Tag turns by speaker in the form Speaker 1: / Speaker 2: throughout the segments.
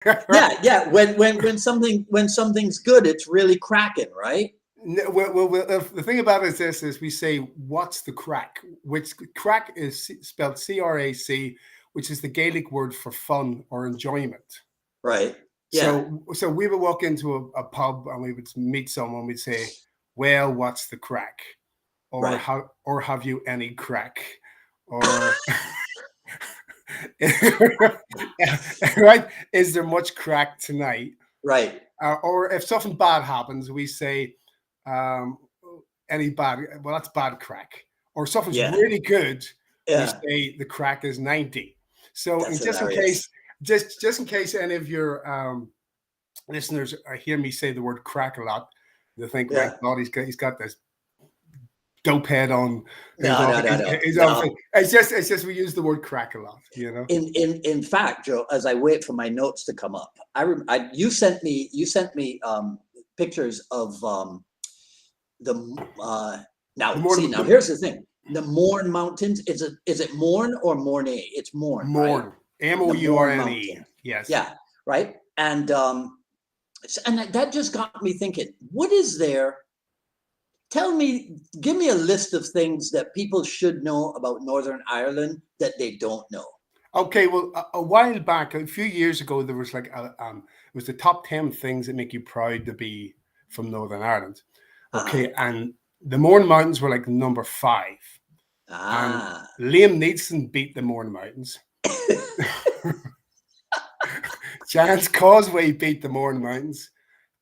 Speaker 1: Yeah, yeah. When something's good, it's really cracking, right?
Speaker 2: The thing about it is this: is we say, "What's the crack?" Which crack is spelled CRAC, which is the Gaelic word for fun or enjoyment.
Speaker 1: Right. Yeah.
Speaker 2: So we would walk into a pub and we would meet someone. We'd say, "Well, what's the crack?" Or
Speaker 1: Right.
Speaker 2: how, or have you any crack? Or right? Is there much crack tonight?
Speaker 1: Right.
Speaker 2: Or if something bad happens, we say, um, any bad, well, that's bad crack. Or something's
Speaker 1: Yeah.
Speaker 2: really good, we
Speaker 1: Yeah.
Speaker 2: say the crack is 90. So,
Speaker 1: That's
Speaker 2: and just in case,
Speaker 1: hilarious.
Speaker 2: just in case any of your listeners hear me say the word crack a lot, they think, right,
Speaker 1: Yeah.
Speaker 2: God, he's got this dope head on, who's
Speaker 1: No,
Speaker 2: off,
Speaker 1: no, no, no,
Speaker 2: he's off.
Speaker 1: no.
Speaker 2: It's just we use the word crack a lot, you know.
Speaker 1: In fact, Joe, as I wait for my notes to come up, you sent me pictures of the
Speaker 2: The
Speaker 1: now.
Speaker 2: more
Speaker 1: See, now here's the thing: the Mourne Mountains. Is it Mourne or Mornay? It's Mourne, right?
Speaker 2: Mourne,
Speaker 1: The Mourne
Speaker 2: Mourne,
Speaker 1: Mountains.
Speaker 2: yes.
Speaker 1: Yeah, right. And that just got me thinking. What is there? Tell me, give me a list of things that people should know about Northern Ireland that they don't know.
Speaker 2: Okay, well, a while back, a few years ago, there was like it was the top 10 things that make you proud to be from Northern Ireland.
Speaker 1: Uh-huh.
Speaker 2: Okay, and the Mourne Mountains were like number five, and
Speaker 1: Ah.
Speaker 2: Liam Neeson beat the Mourne Mountains. Giant's Causeway beat the Mourne Mountains,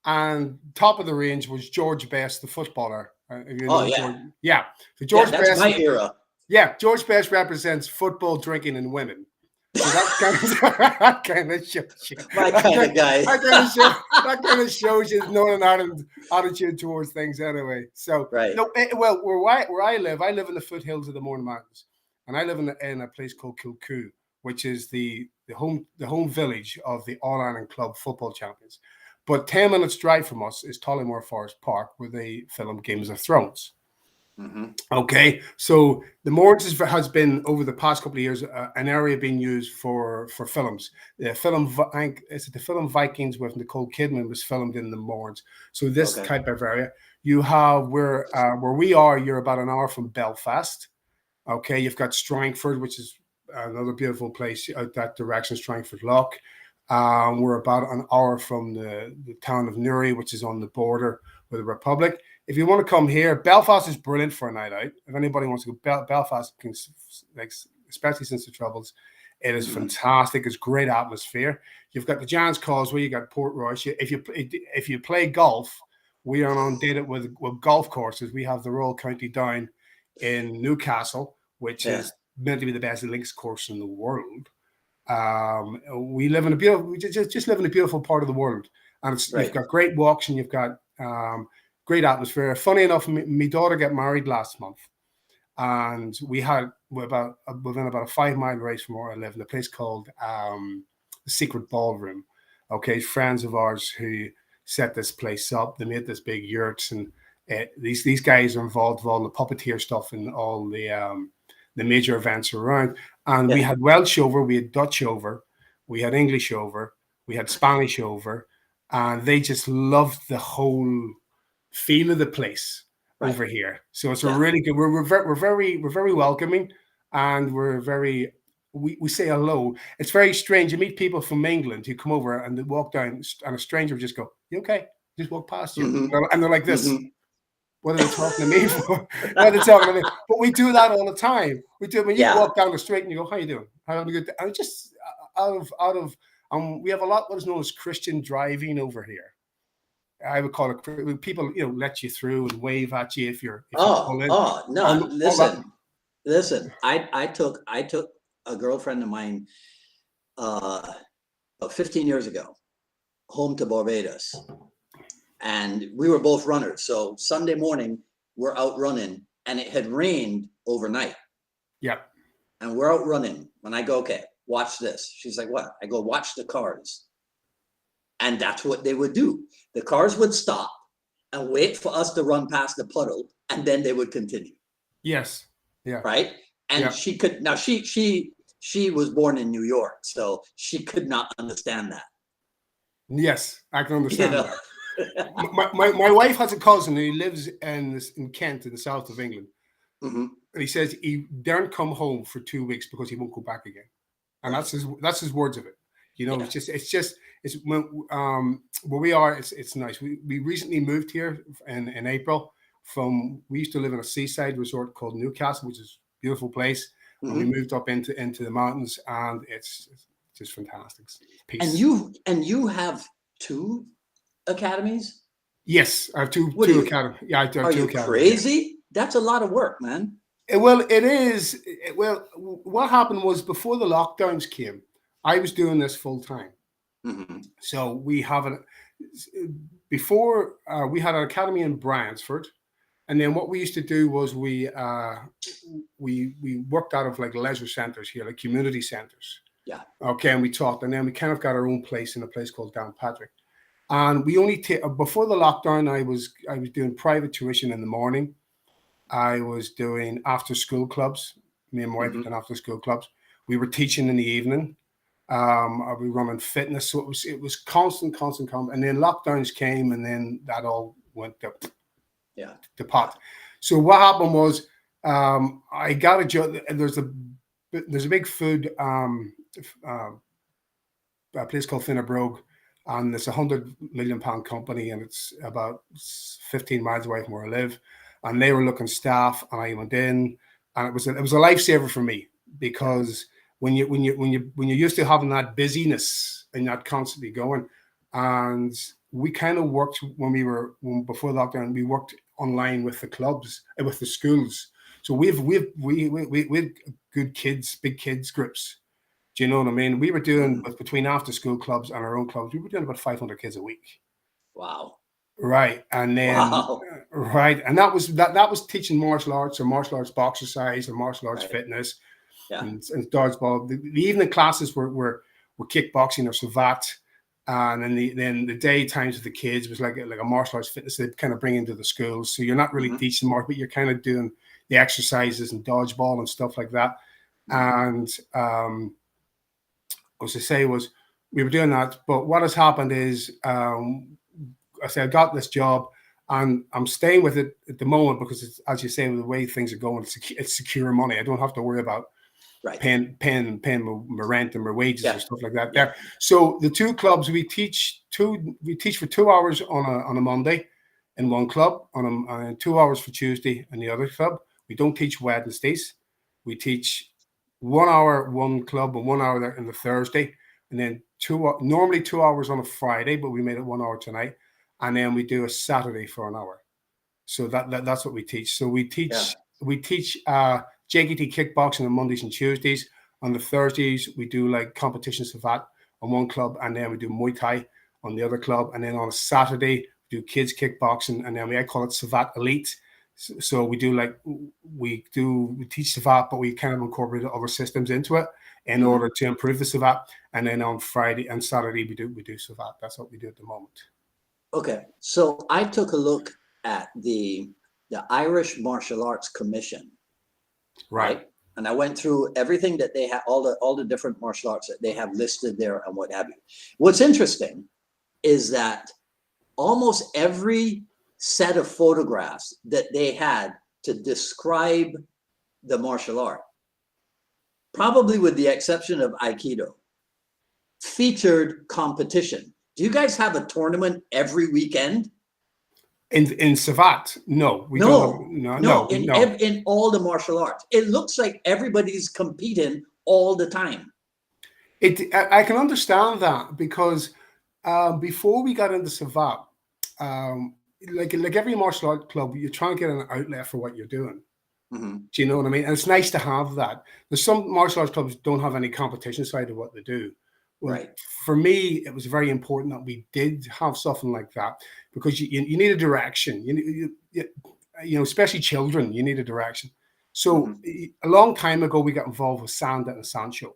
Speaker 2: and top of the range was George Best, the footballer. If you
Speaker 1: Oh
Speaker 2: know
Speaker 1: yeah,
Speaker 2: George, yeah. So
Speaker 1: yeah.
Speaker 2: George
Speaker 1: That's
Speaker 2: Best,
Speaker 1: my era.
Speaker 2: yeah, George Best represents football, drinking, and women. So that kind of that kind of shows you
Speaker 1: My kind of guy.
Speaker 2: that kind of shows you Northern Ireland attitude towards things anyway. So
Speaker 1: Right.
Speaker 2: no, well, where I live in the foothills of the Mourne Mountains, and I live in a place called Kilcoo, which is the home village of the All Ireland Club football champions. But 10 minutes drive from us is Tollymore Forest Park, where they film Games of Thrones.
Speaker 1: Hmm.
Speaker 2: Okay, so the Moors has been over the past couple of years an area being used for films. The film, is it the film Vikings with Nicole Kidman was filmed in the Moors. So this
Speaker 1: Okay.
Speaker 2: type of area, you have where we are. You're about an hour from Belfast. Okay, you've got Strangford, which is another beautiful place out that direction, Strangford Lough. We're about an hour from the town of Newry, which is on the border with the Republic. If you want to come here, Belfast is brilliant for a night out. If anybody wants to go, Belfast, like, especially since the Troubles, it is
Speaker 1: Hmm.
Speaker 2: fantastic. It's great atmosphere. You've got the Giants Causeway, you got Port Royce. If you play golf, we are inundated with golf courses. We have the Royal County Down in Newcastle, which
Speaker 1: Yeah.
Speaker 2: is meant to be the best links course in the world. We live in a beautiful, we just live in a beautiful part of the world, and you've
Speaker 1: Right.
Speaker 2: got great walks and you've got great atmosphere. Funny enough, my daughter got married last month, and we're within about a 5 mile race from where I live in a place called the Secret Ballroom. Okay, friends of ours who set this place up. They made this big yurt, and these guys are involved with all the puppeteer stuff and all the major events around. And we
Speaker 1: Yeah.
Speaker 2: had Welsh over, we had Dutch over, we had English over, we had Spanish over, and they just loved the whole feel of the place
Speaker 1: Right.
Speaker 2: over here. So it's a
Speaker 1: Yeah.
Speaker 2: really good. We're very welcoming, and we say hello. It's very strange. You meet people from England who come over and they walk down, and a stranger will just go, "You okay?" Just walk past you,
Speaker 1: Hmm.
Speaker 2: and they're like this.
Speaker 1: Hmm.
Speaker 2: What are they talking to me for? What are they talking to me? But we do that all the time. We do. When you
Speaker 1: Yeah.
Speaker 2: walk down the street and you go, "How you doing? Having a good day?" And just out of we have a lot what is known as Christian driving over here. I would call it people, let you through and wave at you if you
Speaker 1: Oh.
Speaker 2: pull in.
Speaker 1: Oh. No.
Speaker 2: All that.
Speaker 1: Listen. Listen. I took a girlfriend of mine uh, about 15 years ago home to Barbados, and we were both runners. So Sunday morning we're out running, and it had rained overnight,
Speaker 2: Yeah.
Speaker 1: and we're out running. And I go, okay, watch this. She's like, what? I go, watch the cars. And that's what they would do. The cars would stop and wait for us to run past the puddle, and then they would continue.
Speaker 2: Yes. Yeah.
Speaker 1: Right. And
Speaker 2: Yeah.
Speaker 1: she could now she was born in New York, so she could not understand that.
Speaker 2: Yes, I can
Speaker 1: You
Speaker 2: understand
Speaker 1: know.
Speaker 2: that. My wife has a cousin who lives in Kent, in the south of England.
Speaker 1: Mhm.
Speaker 2: And he says he daren't come home for 2 weeks because he won't go back again. And
Speaker 1: Right.
Speaker 2: that's his words of it. You know,
Speaker 1: Yeah.
Speaker 2: it's when where we are, it's nice. We recently moved here in April from, we used to live in a seaside resort called Newcastle, which is a beautiful place. And we
Speaker 1: Mhm.
Speaker 2: moved up into the mountains, and it's just fantastic.
Speaker 1: And
Speaker 2: Peace.
Speaker 1: you have two academies?
Speaker 2: Yes, I have
Speaker 1: What do
Speaker 2: two
Speaker 1: you,
Speaker 2: academy. Yeah, I have
Speaker 1: are
Speaker 2: two
Speaker 1: you
Speaker 2: academies. Yeah.
Speaker 1: crazy? That's a lot of work, man.
Speaker 2: Well, it is. Well, what happened was before the lockdowns came, I was doing this full time.
Speaker 1: Mhm.
Speaker 2: So we have an before we had an academy in Bryansford, and then what we used to do was we worked out of like leisure centres here, like community centres.
Speaker 1: Yeah.
Speaker 2: Okay, and we taught, and then we kind of got our own place in a place called Downpatrick. And we only before the lockdown, I was doing private tuition in the morning. I was doing after school clubs. Me and my wife were
Speaker 1: Mhm.
Speaker 2: doing after school clubs. We were teaching in the evening. We were running fitness, so it was constant. And then lockdowns came, and then that all went to
Speaker 1: Yeah.
Speaker 2: pot. So what happened was, I got a job. There's a big food uh, a place called Finnerbrogue, and it's £100 million company, and it's about 15 miles away from where I live. And they were looking staff, and I went in, and it was a lifesaver for me,
Speaker 1: Yeah.
Speaker 2: because when you're used to having that busyness and not constantly going, and we kind of worked before lockdown, we worked online with the clubs and with the schools. So we've good kids, big kids groups. Do you know what I mean? We were doing,
Speaker 1: Mhm.
Speaker 2: between after school clubs and our own clubs, we were doing about 500 kids a week.
Speaker 1: Wow.
Speaker 2: Right. And then,
Speaker 1: Wow.
Speaker 2: right. And that was teaching martial arts, or martial arts boxercise, or martial arts
Speaker 1: Right.
Speaker 2: fitness,
Speaker 1: Yeah.
Speaker 2: and dodgeball. The evening classes were kickboxing or savat. And then the day times with the kids was like a martial arts fitness they kind of bring into the schools. So you're not really
Speaker 1: Mhm.
Speaker 2: teaching more, but you're kind of doing the exercises and dodgeball and stuff like that.
Speaker 1: Mhm.
Speaker 2: And was to say was we were doing that, but what has happened is, I said I got this job, and I'm staying with it at the moment because it's, as you say, with the way things are going, it's secure money. I don't have to worry about
Speaker 1: Right.
Speaker 2: paying my rent and my wages or
Speaker 1: Yeah.
Speaker 2: stuff like that
Speaker 1: Yeah.
Speaker 2: there. So the two clubs we teach for 2 hours on a Monday in one club, on 2 hours for Tuesday in the other club. We don't teach Wednesdays. We teach 1 hour one club and 1 hour there in the Thursday, and then normally 2 hours on a Friday, but we made it 1 hour tonight, and then we do a Saturday for an hour. So that's what we teach. So
Speaker 1: Yeah.
Speaker 2: we teach JKT kickboxing on Mondays and Tuesdays. On the Thursdays we do like competitions of that on one club, and then we do Muay Thai on the other club, and then on a Saturday we do kids kickboxing, and then I call it Savat Elite. So we teach Savat, but we kind of incorporate other systems into it in
Speaker 1: Mhm.
Speaker 2: order to improve the Savat. And then on Friday and Saturday we do Savat. That's what we do at the moment.
Speaker 1: Okay. So I took a look at the Irish Martial Arts Commission,
Speaker 2: Right.
Speaker 1: right? And I went through everything that they have, all the different martial arts that they have listed there and what have you. What's interesting is that almost every set of photographs that they had to describe the martial art, probably with the exception of Aikido, featured competition. Do you guys have a tournament every weekend?
Speaker 2: In Savat, no, we don't have.
Speaker 1: No,
Speaker 2: No,
Speaker 1: no,
Speaker 2: no, no.
Speaker 1: in all the martial arts. It looks like everybody's competing all the time.
Speaker 2: I can understand that because before we got into Savat, um, like every martial art club, you're trying to get an outlet for what you're doing.
Speaker 1: Mhm.
Speaker 2: Do you know what I mean? And it's nice to have that. There's some martial arts clubs don't have any competition side of what they do. Well,
Speaker 1: Right.
Speaker 2: for me, it was very important that we did have something like that, because you need a direction. Especially children, you need a direction. So
Speaker 1: Mhm.
Speaker 2: a long time ago, we got involved with Sanda and Sancho.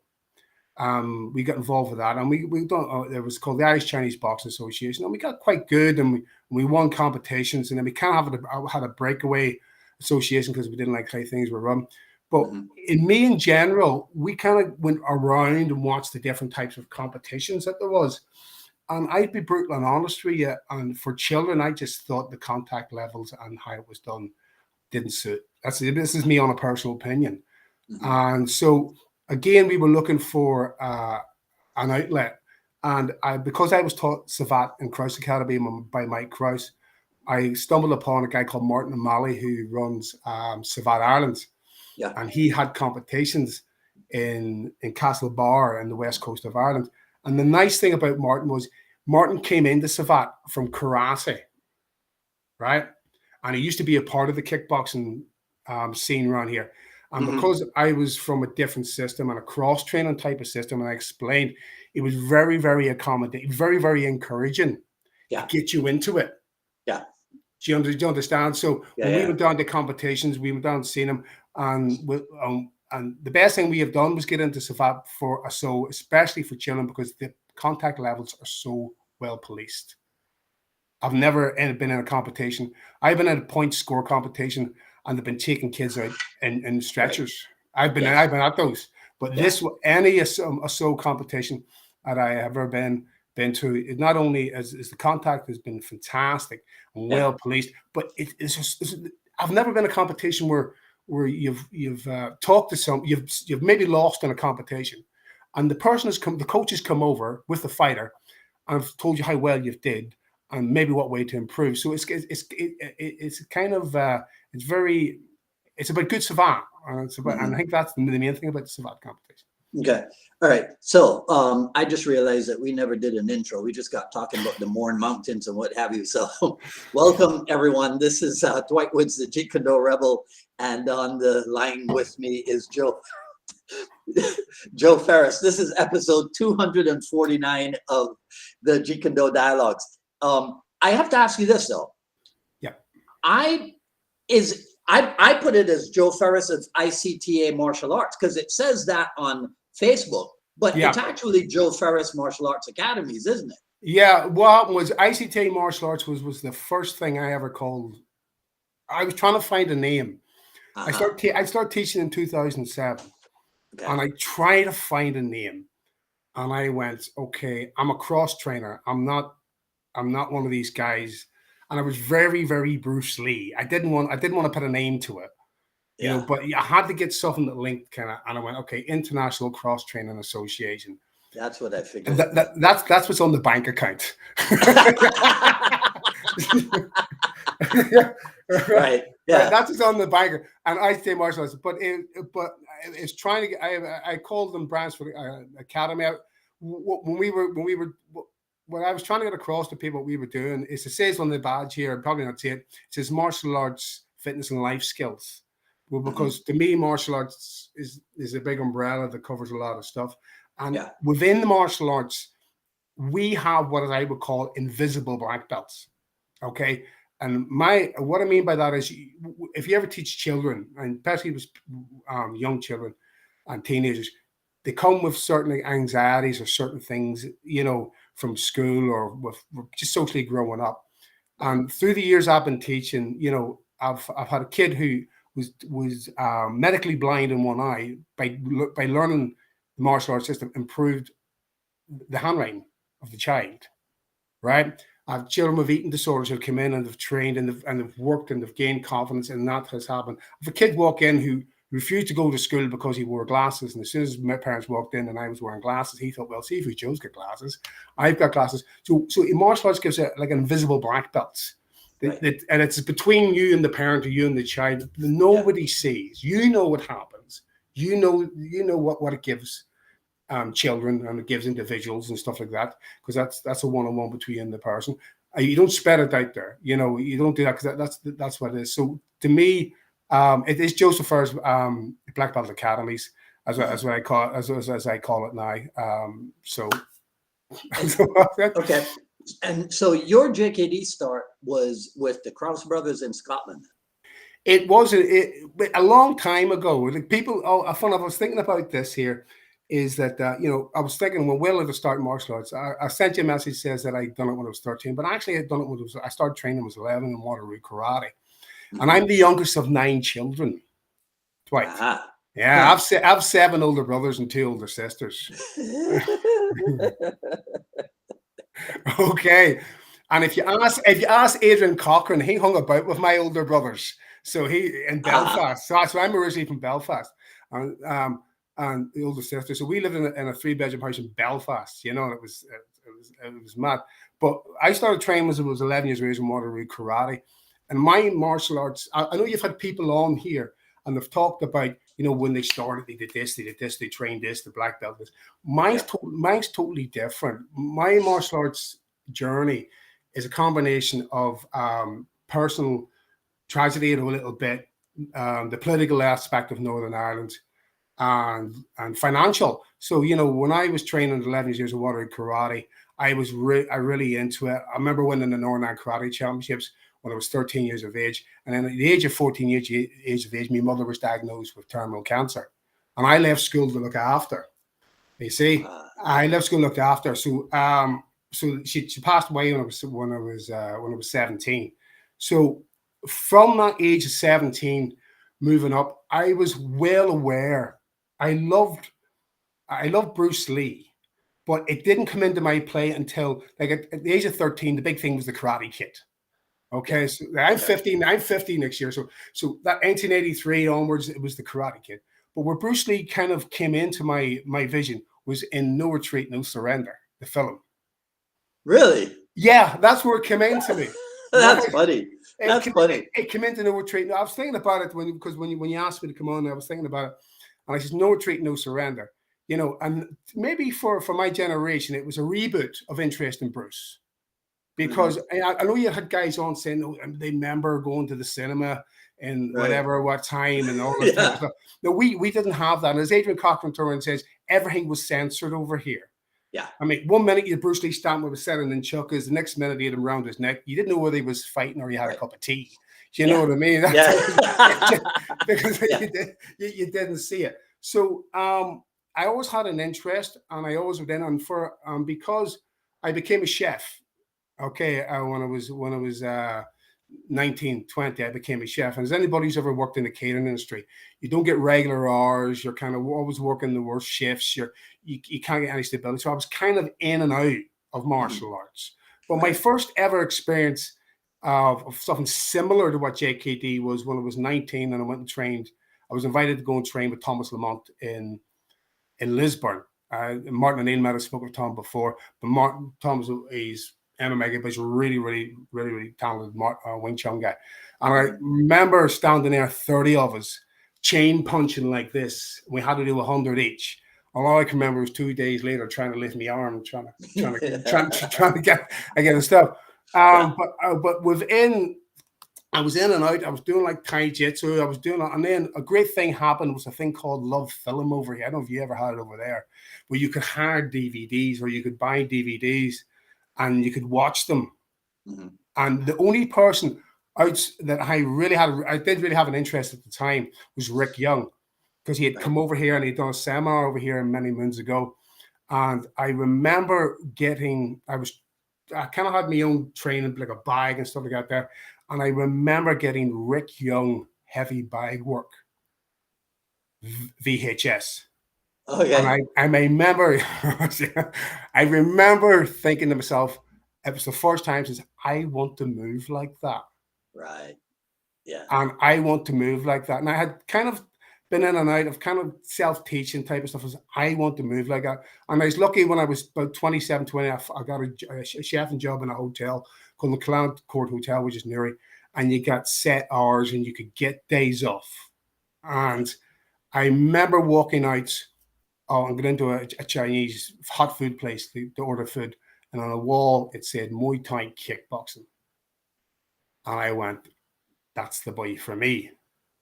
Speaker 2: We got involved with that, and we done. It was called the Irish Chinese Boxing Association, and we got quite good, and we won competitions, and then we kind of had a breakaway association because we didn't like how things were run. But
Speaker 1: Mhm.
Speaker 2: in general, we kind of went around and watched the different types of competitions that there was, And I'd be brutal and honest with you. And for children, I just thought the contact levels and how it was done didn't suit. This is me on a personal opinion. And so again, we were looking for an outlet. And because I was taught Savat in Krause Academy by Mike Krause, I stumbled upon a guy called Martin O'Malley who runs Savat Ireland.
Speaker 1: Yeah.
Speaker 2: And he had competitions in Castlebar in the west coast of Ireland. And the nice thing about Martin was Martin came into Savat from karate, right? And he used to be a part of the kickboxing scene around here. And because I was from a different system and a cross-training type of system, and I explained, it was very, very accommodating, very, very encouraging to get you into it.
Speaker 1: Yeah.
Speaker 2: Do you understand? So when we went down to competitions, we went down and seen them, and the best thing we have done was get into Savat especially for children, because the contact levels are so well policed. I've never been in a competition. I've been at a point score competition, and they've been taking kids out in stretchers. Right. I've been at those. But this, any ASSO competition that I have ever been to, it not only is the contact has been fantastic and well policed, but I've never been in a competition where you've talked to you've maybe lost in a competition, and the coach has come over with the fighter and I've told you how well you've did and maybe what way to improve. So it's kind of it's about good Savat, and I think that's the main thing about the Savat competition.
Speaker 1: Okay. All right. So I just realized that we never did an intro. We just got talking about the Mourne Mountains and what have you. So welcome, everyone. This is Dwight Woods, the Jeet Kune Rebel. And on the line with me is Joe Ferris. This is episode 249 of the Jeet Kune Dialogues. I have to ask you this, though.
Speaker 2: Yeah.
Speaker 1: I put it as Joe Ferris of ICTA Martial Arts because it says that on Facebook, but it's actually Joe Ferris Martial Arts Academies, isn't it?
Speaker 2: Yeah. What happened was ICTA Martial Arts was the first thing I ever called. I was trying to find a name. I started teaching in 2007, and I tried to find a name, and I went, okay, I'm a cross trainer. I'm not one of these guys. And I was very, very Bruce Lee. I didn't want to put a name to it, you know, but I had to get something that linked kind of, and I went, okay, International Cross Training Association.
Speaker 1: That's what I figured.
Speaker 2: That's what's on the bank account.
Speaker 1: Right. Yeah.
Speaker 2: That's what's on the bank. And I say martial arts, but it's trying to get. I called them Bransford Academy out when I was trying to get across to people what we were doing. It says on the badge here, I'd probably not say it. It says martial arts, fitness, and life skills. Well, because to me, martial arts is a big umbrella that covers a lot of stuff. And within the martial arts, we have what I would call invisible black belts. Okay. And what I mean by that is, if you ever teach children, and especially young children and teenagers, they come with certain anxieties or certain things, you know, from school or with just socially growing up. And through the years I've been teaching, you know, I've had a kid who was medically blind in one eye by learning the martial arts system, improved the handwriting of the child, right? I have children with eating disorders who come in and they've trained and they've worked and they've gained confidence, and that has happened. I have a kid walk in who refused to go to school because he wore glasses, and as soon as my parents walked in and I was wearing glasses, he thought, well, see if Joe's got glasses, I've got glasses. So martial arts gives it like an invisible black belts. Right. And it's between you and the parent, or you and the child. Nobody sees. You know what happens. You know what it gives children, and it gives individuals and stuff like that, because that's a one-on-one between you and the person. You don't spread it out there. You know, you don't do that, because that's what it is. So to me, it is Joseph Ferris Black Belt Academies, as I call it now.
Speaker 1: Okay. And so your JKD start was with the Krause brothers in Scotland.
Speaker 2: It was a long time ago. Like people, I was thinking about this here, is that you know, I was thinking, well, where did I start martial arts? I sent you a message says that I'd done it when I was 13, but actually I'd done it when I started training when I was 11 in Waterloo Karate. And I'm the youngest of 9 children. Dwight. Yeah, I've 7 older brothers and 2 older sisters. Okay. And if you ask Adrian Cochrane, he hung about with my older brothers. So he in Belfast. So I'm originally from Belfast. And the older sister. So we lived in a 3-bedroom house in Belfast, and it was mad. But I started training when I was 11 years of age in Waterloo karate. And my martial arts, I know you've had people on here and they've talked about, when they started, they did this, they trained this, the black belt, this. Mine's totally different. My martial arts journey is a combination of personal tragedy and a little bit, the political aspect of Northern Ireland, and financial. So, when I was training 11 years of Waterloo karate, I was really into it. I remember winning the Northern Ireland Karate Championships when I was 13 years of age. And then at the age of 14 years of age, my mother was diagnosed with terminal cancer. And I left school to look after. You see, I left school to look after. So she passed away when I was 17. So from that age of 17, moving up, I was well aware. I loved Bruce Lee, but it didn't come into my play until like at the age of 13. The big thing was the Karate Kid. Okay, so I'm 15. I'm 50 next year. So that 1983 onwards, it was the Karate Kid. But where Bruce Lee kind of came into my vision was in No Retreat, No Surrender, the film.
Speaker 1: Really?
Speaker 2: Yeah, that's where it came into me.
Speaker 1: That's funny. That's funny.
Speaker 2: It came into No Retreat. No, I was thinking about it when you asked me to come on, I was thinking about it, and I said No Retreat, No Surrender. And maybe for my generation, it was a reboot of interest in Bruce. Because I know you had guys on saying, oh, they remember going to the cinema and what time and all that type of stuff. No, we didn't have that. And as Adrian Cochrane turned and says, everything was censored over here.
Speaker 1: Yeah. I
Speaker 2: mean, 1 minute you had Bruce Lee standing with a setting in chuckers, the next minute he had him around his neck. You didn't know whether he was fighting or he had a cup of tea. Do you know what I mean? Because you didn't see it. So I always had an interest, and I always went in on because I became a chef. Okay, when I was 19, 20, I became a chef. And as anybody who's ever worked in the catering industry, you don't get regular hours. You're kind of always working the worst shifts. You can't get any stability. So I was kind of in and out of martial arts. But my first ever experience of something similar to what JKD was when I was 19, and I went and trained. I was invited to go and train with Thomas Lamont in Lisburn. Martin and Neil might have spoken with Tom before, but Thomas is MMA, but he's really, really, really, really talented Wing Chun guy. And I remember standing there, 30 of us, chain punching like this. We had to do 100 each. All I can remember was 2 days later trying to lift my arm, trying to get again stuff. But within, I was in and out. I was doing like Tai Jitsu. I was doing it, and then a great thing happened. Was a thing called Love Film over here. I don't know if you ever had it over there, where you could hire DVDs or you could buy DVDs. And you could watch them. And the only person that I did really have an interest at the time was Rick Young, because he had come over here and he'd done a seminar over here many moons ago. And I remember I kind of had my own training, like a bag and stuff like that there. And I remember getting Rick Young heavy bag work, VHS.
Speaker 1: Okay.
Speaker 2: And I remember thinking to myself, it was the first time since I want to move like that.
Speaker 1: Right. Yeah.
Speaker 2: And I want to move like that. And I had kind of been in and out of kind of self-teaching type of stuff. I want to move like that. And I was lucky when I was about 27, 20, I got a chefing job in a hotel called the Clown Court Hotel, which is near it. And you got set hours and you could get days off. And I remember walking out. I'm going into a Chinese hot food place to order food, and on a wall it said Muay Thai kickboxing, and I went, "That's the boy for me."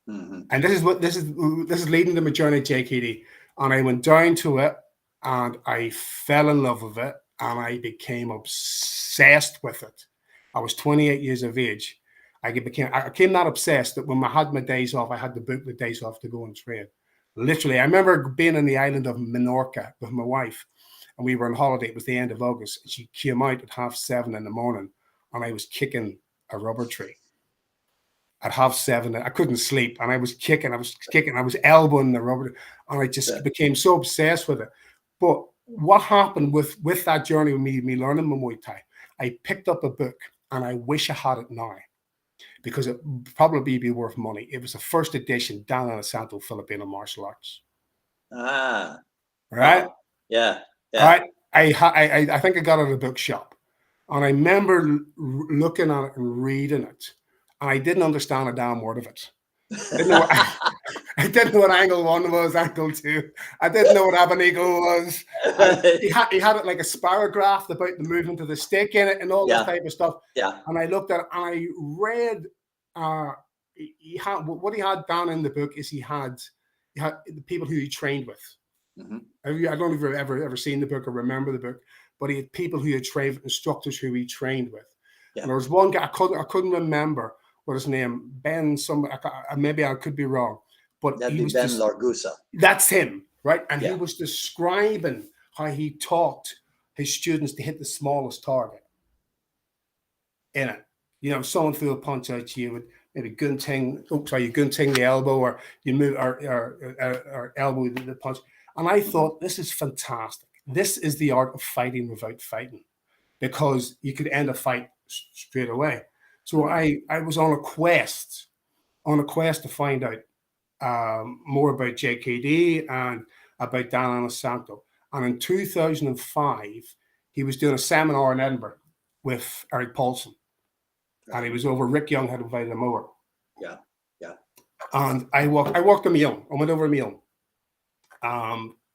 Speaker 2: And this is leading to my journey at JKD, and I went down to it, and I fell in love with it, and I became obsessed with it. I was 28 years of age. I became that obsessed that when I had my days off, I had to book the days off to go and train. Literally, I remember being on the island of Menorca with my wife, and we were on holiday. It was the end of August. And she came out at 7:30 in the morning, and I was kicking a rubber tree. At 7:30, I couldn't sleep, and I was kicking, I was elbowing the rubber, and I just became so obsessed with it. But what happened with that journey with me learning Muay Thai, I picked up a book, and I wish I had it now because it would probably be worth money. It was the first edition, Dan Santo Filipino Martial Arts.
Speaker 1: Ah,
Speaker 2: Right?
Speaker 1: wow. Yeah,
Speaker 2: All
Speaker 1: yeah.
Speaker 2: right. I think I got it at a bookshop, and I remember looking at it and reading it, and I didn't understand a damn word of it. Didn't know what, I didn't know what angle one was, angle two. I didn't know what Abanico was. He had it like a spirograph about the movement of the stick in it and all this
Speaker 1: Yeah,
Speaker 2: type of stuff.
Speaker 1: yeah.
Speaker 2: And I looked at it and I read. He had what he had down in the book is he had the people who he trained with.
Speaker 1: Mhm.
Speaker 2: I don't know if you've ever seen the book or remember the book, but he had people who had trained with, instructors who he trained with.
Speaker 1: Yeah.
Speaker 2: And there was one guy I couldn't remember what his name, Ben. Maybe I could be wrong, but
Speaker 1: That'd
Speaker 2: he
Speaker 1: be
Speaker 2: was
Speaker 1: Ben Largusa.
Speaker 2: that's him, right? And he
Speaker 1: Yeah.
Speaker 2: was describing how he taught his students to hit the smallest target in it. You know, someone threw a punch at you, would maybe gunting. You gunting the elbow, or you move or elbow the punch. And I thought, this is fantastic. This is the art of fighting without fighting, because you could end a fight straight away. So I was on a quest to find out more about JKD and about Dan Santo. And in 2005, he was doing a seminar in Edinburgh with Eric Paulson. And he was over. Rick Young had invited him over.
Speaker 1: Yeah, yeah.
Speaker 2: And I walked on my own. I went over on my own.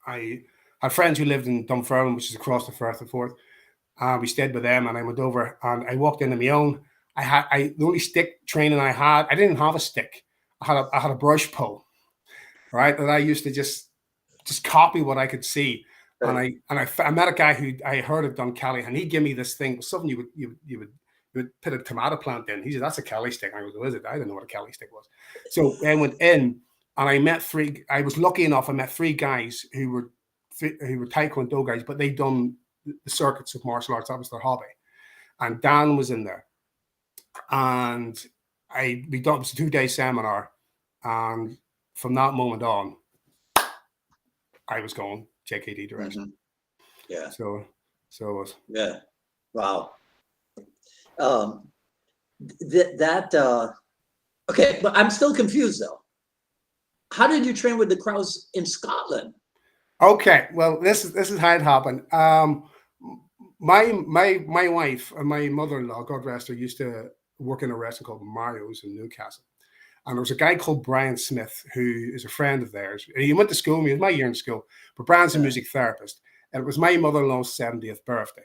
Speaker 2: I had friends who lived in Dunfermline, which is across the Firth of Forth. We stayed with them, and I went over and I walked in on my own. The only stick training I had, I didn't have a stick. I had a brush pull, right? And I used to just copy what I could see. Right. And I met a guy who I heard had done Cali, and he gave me this thing, something you would put a tomato plant in. He said, "That's a Cali stick." And I was, "What is it?" I didn't know what a Cali stick was. So I went in, and I met I was lucky enough. I met three guys who were Taekwondo guys, but they'd done the circuits of martial arts. That was their hobby. And Dan was in there, and it was a 2-day seminar, and from that moment on, I was going JKD direction.
Speaker 1: Mm-hmm. Yeah.
Speaker 2: So it was.
Speaker 1: Yeah. Wow. Okay, but I'm still confused though. How did you train with the crowds in Scotland?
Speaker 2: Okay, well, this is how it happened. My wife and my mother-in-law, God rest her, used to work in a restaurant called Mario's in Newcastle. And there was a guy called Brian Smith, who is a friend of theirs. He went to school, he was my year in school, but Brian's a music therapist. And it was my mother-in-law's 70th birthday.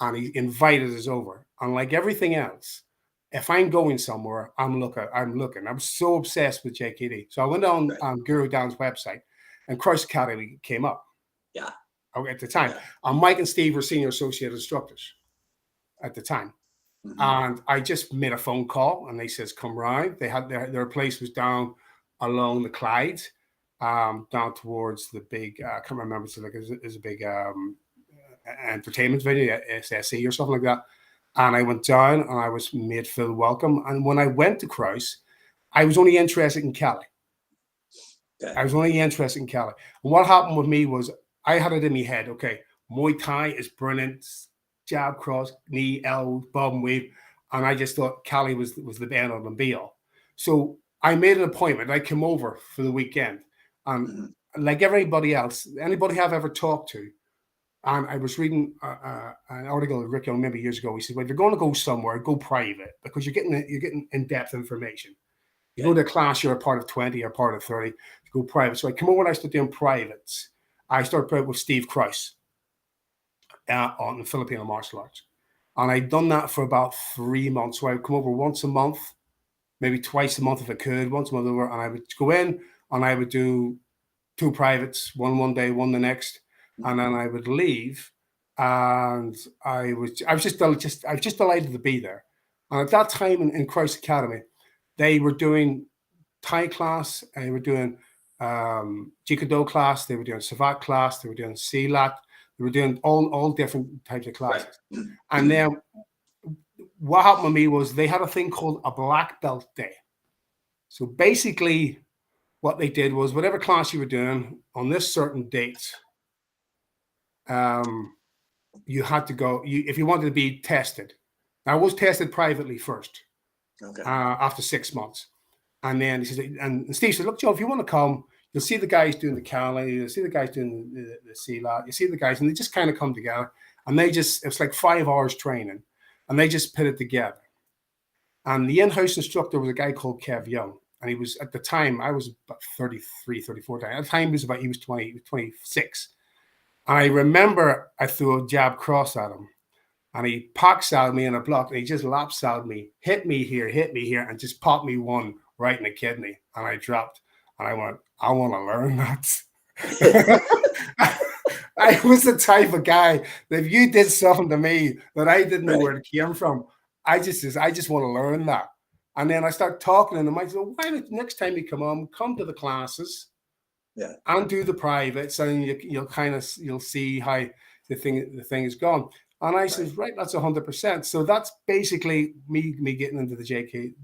Speaker 2: And he invited us over. And like everything else, if I'm going somewhere, I'm looking. I was so obsessed with JKD. So I went on Guru Dan's website, and Christ Academy came up.
Speaker 1: Yeah.
Speaker 2: At the time. Yeah. And Mike and Steve were senior associate instructors at the time. Mm-hmm. And I just made a phone call, and they says, "Come round." They had their place was down along the Clyde, down towards the big, I can't remember, it's like it's a big entertainment venue, SSE or something like that. And I went down, and I was made feel welcome. And when I went to Christ, I was only interested in Cali. Okay. I was only interested in Cali. And what happened with me was I had it in my head, okay, Muay Thai is brilliant, jab, cross, knee, elbow, bob and weave. And I just thought Cali was the end all and be all. So I made an appointment. I came over for the weekend. And like everybody else, anybody I've ever talked to, and I was reading an article of Rick Young maybe years ago. He said, "Well, if you're going to go somewhere, go private, because you're getting in-depth information. You go to a class, you're a part of 20 or part of 30, you go private." So I come over and I started doing privates. I started with Steve Christ on the Filipino martial arts. And I'd done that for about 3 months. So I would come over once a month, maybe twice a month if I could, once a month over, and I would go in and I would do 2 privates, one day, one the next. And then I would leave, and I was just delighted to be there. And at that time in Christ Academy, they were doing Thai class, and they were doing Jeet Kune class, they were doing Savat class, they were doing Silat, they were doing all different types of classes. Right. And then what happened with me was they had a thing called a black belt day. So basically, what they did was whatever class you were doing on this certain date, you had to go, if you wanted to be tested. I was tested privately first,
Speaker 1: Okay.
Speaker 2: after 6 months. And then he says, and Steve said, look, Joe, if you want to come, you'll see the guys doing the Cali, you'll see the guys doing the CLAT, you see the guys, and they just kind of come together. And it's like 5 hours training, and they just put it together. And the in-house instructor was a guy called Kev Young. And he was, at the time, I was about 33, 34. At the time, he was 20, he was 26. And I remember I threw a jab cross at him. And he pocks out me in a block, and he just laps out me, hit me here, and just popped me one right in the kidney. And I dropped. And I went, I want to learn that. I was the type of guy that if you did something to me that I didn't know where it came from, I just want to learn that. And then I start talking to them. I say, well, why don't next time you come to the classes, and do the privates, and you'll see how the thing is gone. And I says, right, that's 100%. So that's basically me getting into the JK,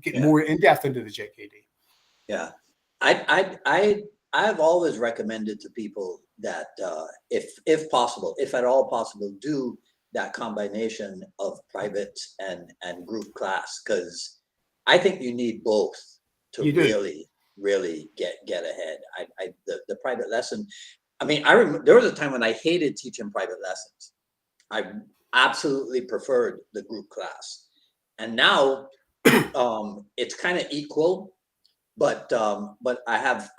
Speaker 2: getting more in depth into the JKD.
Speaker 1: Yeah, I've always recommended to people that if possible, if at all possible, do that combination of private and group class, because I think you need both to really get ahead. The private lesson. I mean, I remember there was a time when I hated teaching private lessons. I absolutely preferred the group class, and now it's kind of equal. But I have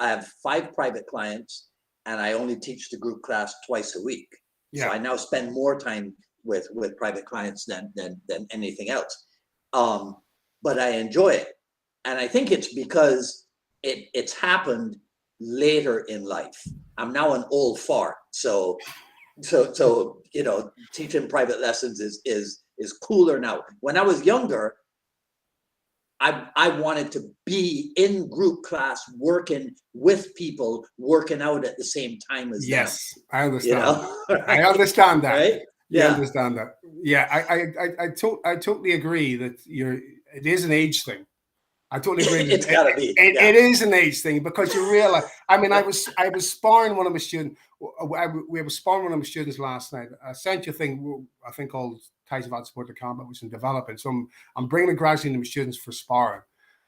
Speaker 1: 5 private clients, and I only teach the group class twice a week. So I now spend more time with private clients than anything else. But I enjoy it, and I think it's because it's happened later in life. I'm now an old fart, so teaching private lessons is cooler now. When I was younger, I wanted to be in group class, working with people, working out at the same time as them.
Speaker 2: I understand. I understand that.
Speaker 1: Right?
Speaker 2: Yeah, I understand that. Yeah, I totally agree that it is an age thing. I totally agree.
Speaker 1: It's got to be.
Speaker 2: It is an age thing, because you realize. I mean, I was sparring one of my students. We were sparring one of my students last night. I sent you a thing, I think, called Ties of Ad Support to Combat, which is in developing. So I'm bringing it gradually to my students for sparring.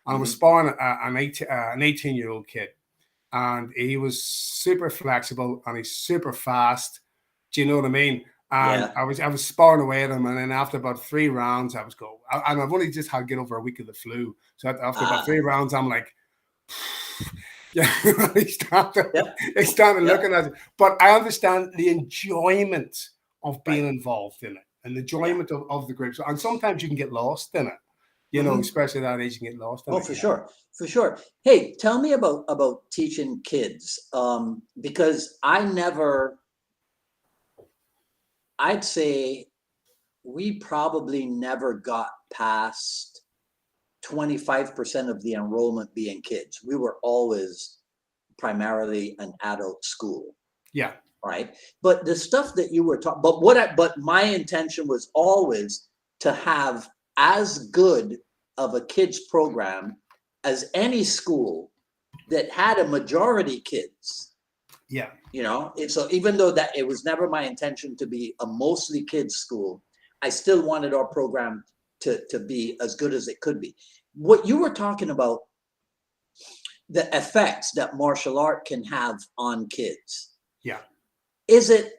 Speaker 2: And I was sparring an 18-year-old kid, and he was super flexible and he's super fast. Do you know what I mean? And I was sparring away at him, and then after about 3 rounds, I was going. And I've only just had to get over a week of the flu, so after about 3 rounds, I'm like, he started looking at it. But I understand the enjoyment of being involved in it, and the enjoyment of the groups. And sometimes you can get lost in it, especially at that age, you can get lost in it.
Speaker 1: Oh, for sure. Hey, tell me about teaching kids, because I'd say we probably never got past 25% of the enrollment being kids. We were always primarily an adult school.
Speaker 2: Yeah.
Speaker 1: Right. But the stuff that you were talking, but my intention was always to have as good of a kids program as any school that had a majority kids.
Speaker 2: Yeah.
Speaker 1: So even though that it was never my intention to be a mostly kids school, I still wanted our program to be as good as it could be. What you were talking about, the effects that martial art can have on kids.
Speaker 2: Yeah.
Speaker 1: Is it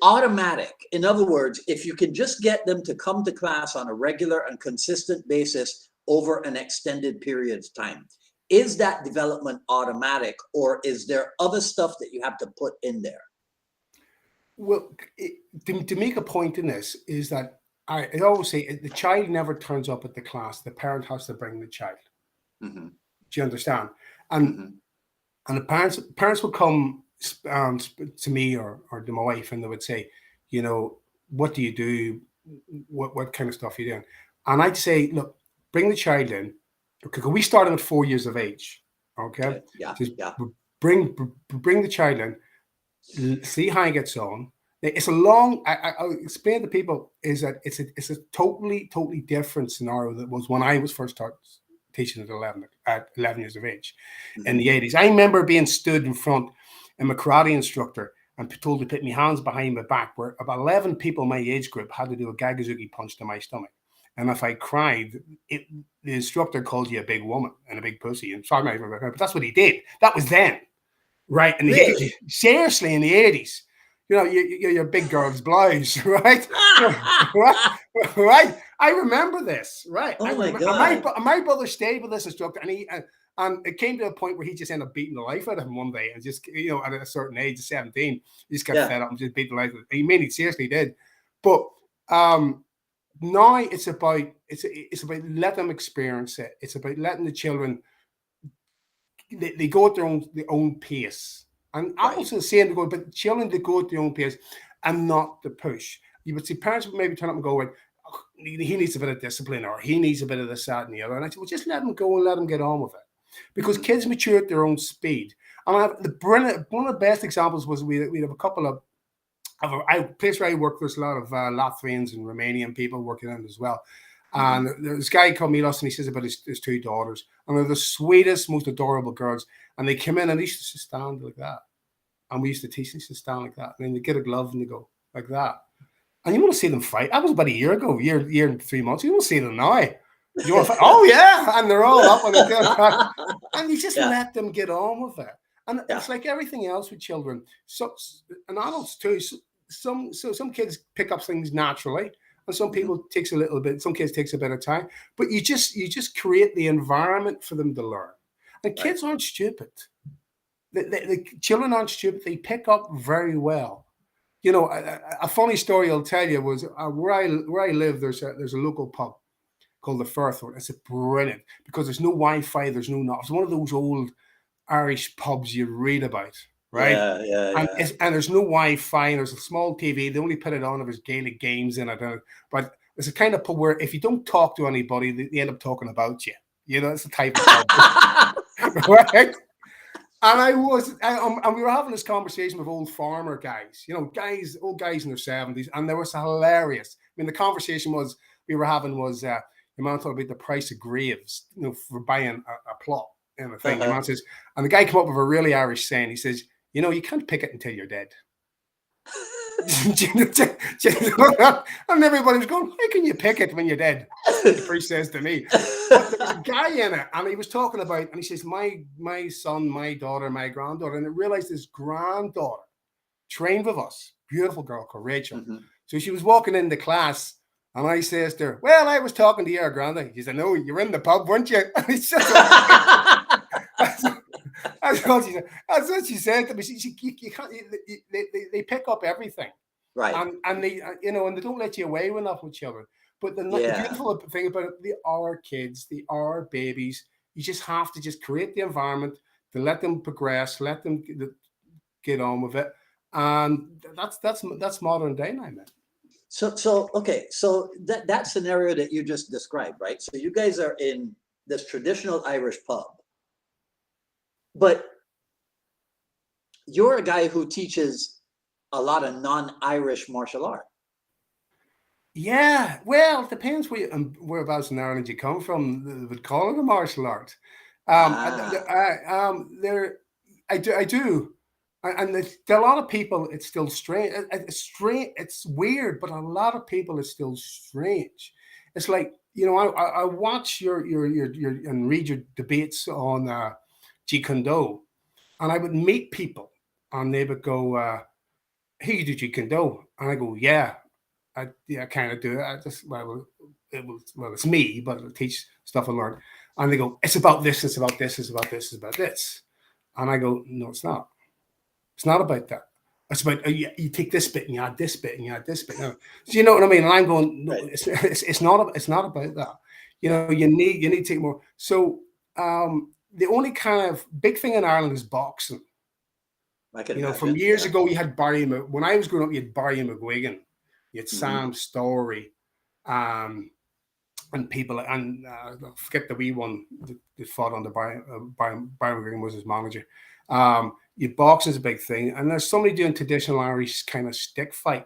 Speaker 1: automatic? In other words, if you can just get them to come to class on a regular and consistent basis over an extended period of time, is that development automatic, or is there other stuff that you have to put in there?
Speaker 2: Well, to make a point in this is that I always say the child never turns up at the class. The parent has to bring the child. Mm-hmm. Do you understand? And and the parents would come to me or to my wife, and they would say, what do you do? What kind of stuff are you doing? And I'd say, look, bring the child in. Okay, we started at 4 years of age. Okay. Bring the child in, see how he gets on. It's a long. I'll explain to people is that it's a totally different scenario that was when I was first started teaching at 11 years of age in the 80s. I remember being stood in front, and my karate instructor, and told to put my hands behind my back, where about 11 people in my age group had to do a Gagazuki punch to my stomach. And if I cried, the instructor called you a big woman and a big pussy. And sorry, but that's what he did. That was then, right? And
Speaker 1: Really?
Speaker 2: seriously, in the 80s, your big girl's blouse, right? Right? I remember this, right?
Speaker 1: Oh my God.
Speaker 2: My brother stayed with this instructor, and it came to a point where he just ended up beating the life out of him one day, and just at a certain age of 17, he just got fed up and just beat the life out of him. He mainly seriously did, but now it's about letting them experience it. It's about letting the children they go at their own pace. And I also saying to go, but children to go at their own pace and not to push. You would see parents would maybe turn up and go, well, he needs a bit of discipline, or he needs a bit of this, that, and the other. And I said, well, just let them go and let them get on with it. Because kids mature at their own speed. And one of the best examples was we have a couple of a place where I work, there's a lot of Latvians and Romanian people working in it as well. And this guy called Milos, and he says about his two daughters, and they're the sweetest, most adorable girls. And they come in and they used to stand like that. And we used to teach them to stand like that. And then they get a glove and they go like that. And you want to see them fight. That was about a year ago, year and 3 months. You want to see them now. You want to fight? Oh, yeah. And they're all up on the and you just let them get on with it. And it's like everything else with children. So, and adults too. Some kids pick up things naturally, and some people takes a little bit. Some kids takes a bit of time, but you just create the environment for them to learn. And kids aren't stupid. The children aren't stupid. They pick up very well. A funny story I'll tell you was where I live. There's a local pub called the Ferris. It's brilliant because there's no Wi-Fi. There's no It's one of those old Irish pubs you read about. Right. And there's no Wi-Fi. And there's a small TV. They only put it on if there's Gaelic games in it. But it's a kind of pub where if you don't talk to anybody, they end up talking about you. It's the type of pub. Right. And we were having this conversation with old farmer guys. Old guys in their 70s, and they were hilarious. I mean, the conversation we were having was your man talking about the price of graves, for buying a plot and a thing. Your man says, and the guy came up with a really Irish saying. He says, you can't pick it until you're dead. And everybody was going, how can you pick it when you're dead? The priest says to me. But there was a guy in it, and he was talking about, and he says, my son, my daughter, my granddaughter, and I realized his granddaughter trained with us, beautiful girl called Rachel. So she was walking into class, and I says to her, well, I was talking to your granddaughter. She said, no, you were in the pub, weren't you? And he said, that's what she said to me. You can't. They pick up everything,
Speaker 1: right?
Speaker 2: And they, and they don't let you away with enough with children. But the beautiful thing about it, they are kids, they are babies. You just have to just create the environment to let them progress, let them get on with it, and that's modern day now, man.
Speaker 1: So okay, so that scenario that you just described, right? So you guys are in this traditional Irish pub. But you're a guy who teaches a lot of non-Irish martial art.
Speaker 2: Yeah, well, it depends whereabouts in Ireland you come from. They would call it a martial art. I do, and there are a lot of people. It's still strange. It's strange. It's weird, but a lot of people it's still strange. It's like I watch your and read your debates on Jeet Kune, and I would meet people, and they would go, "Hey, you do Jeet Kune?" And I go, "Yeah, I kind of do it. I just it's me, but I teach stuff I learned." And they go, "It's about this. It's about this. It's about this. It's about this." And I go, "No, it's not. It's not about that. It's about you take this bit and you add this bit and you add this bit." Now, so you know what I mean? And I'm going, "No, it's not about that. You need to take more." So the only kind of big thing in Ireland is boxing. From years ago, you had Barry. When I was growing up, you had Barry McGuigan, you had Sam Story, and people, and I forget the wee one that fought under Barry McGuigan was his manager. Boxing is a big thing, and there's somebody doing traditional Irish kind of stick fight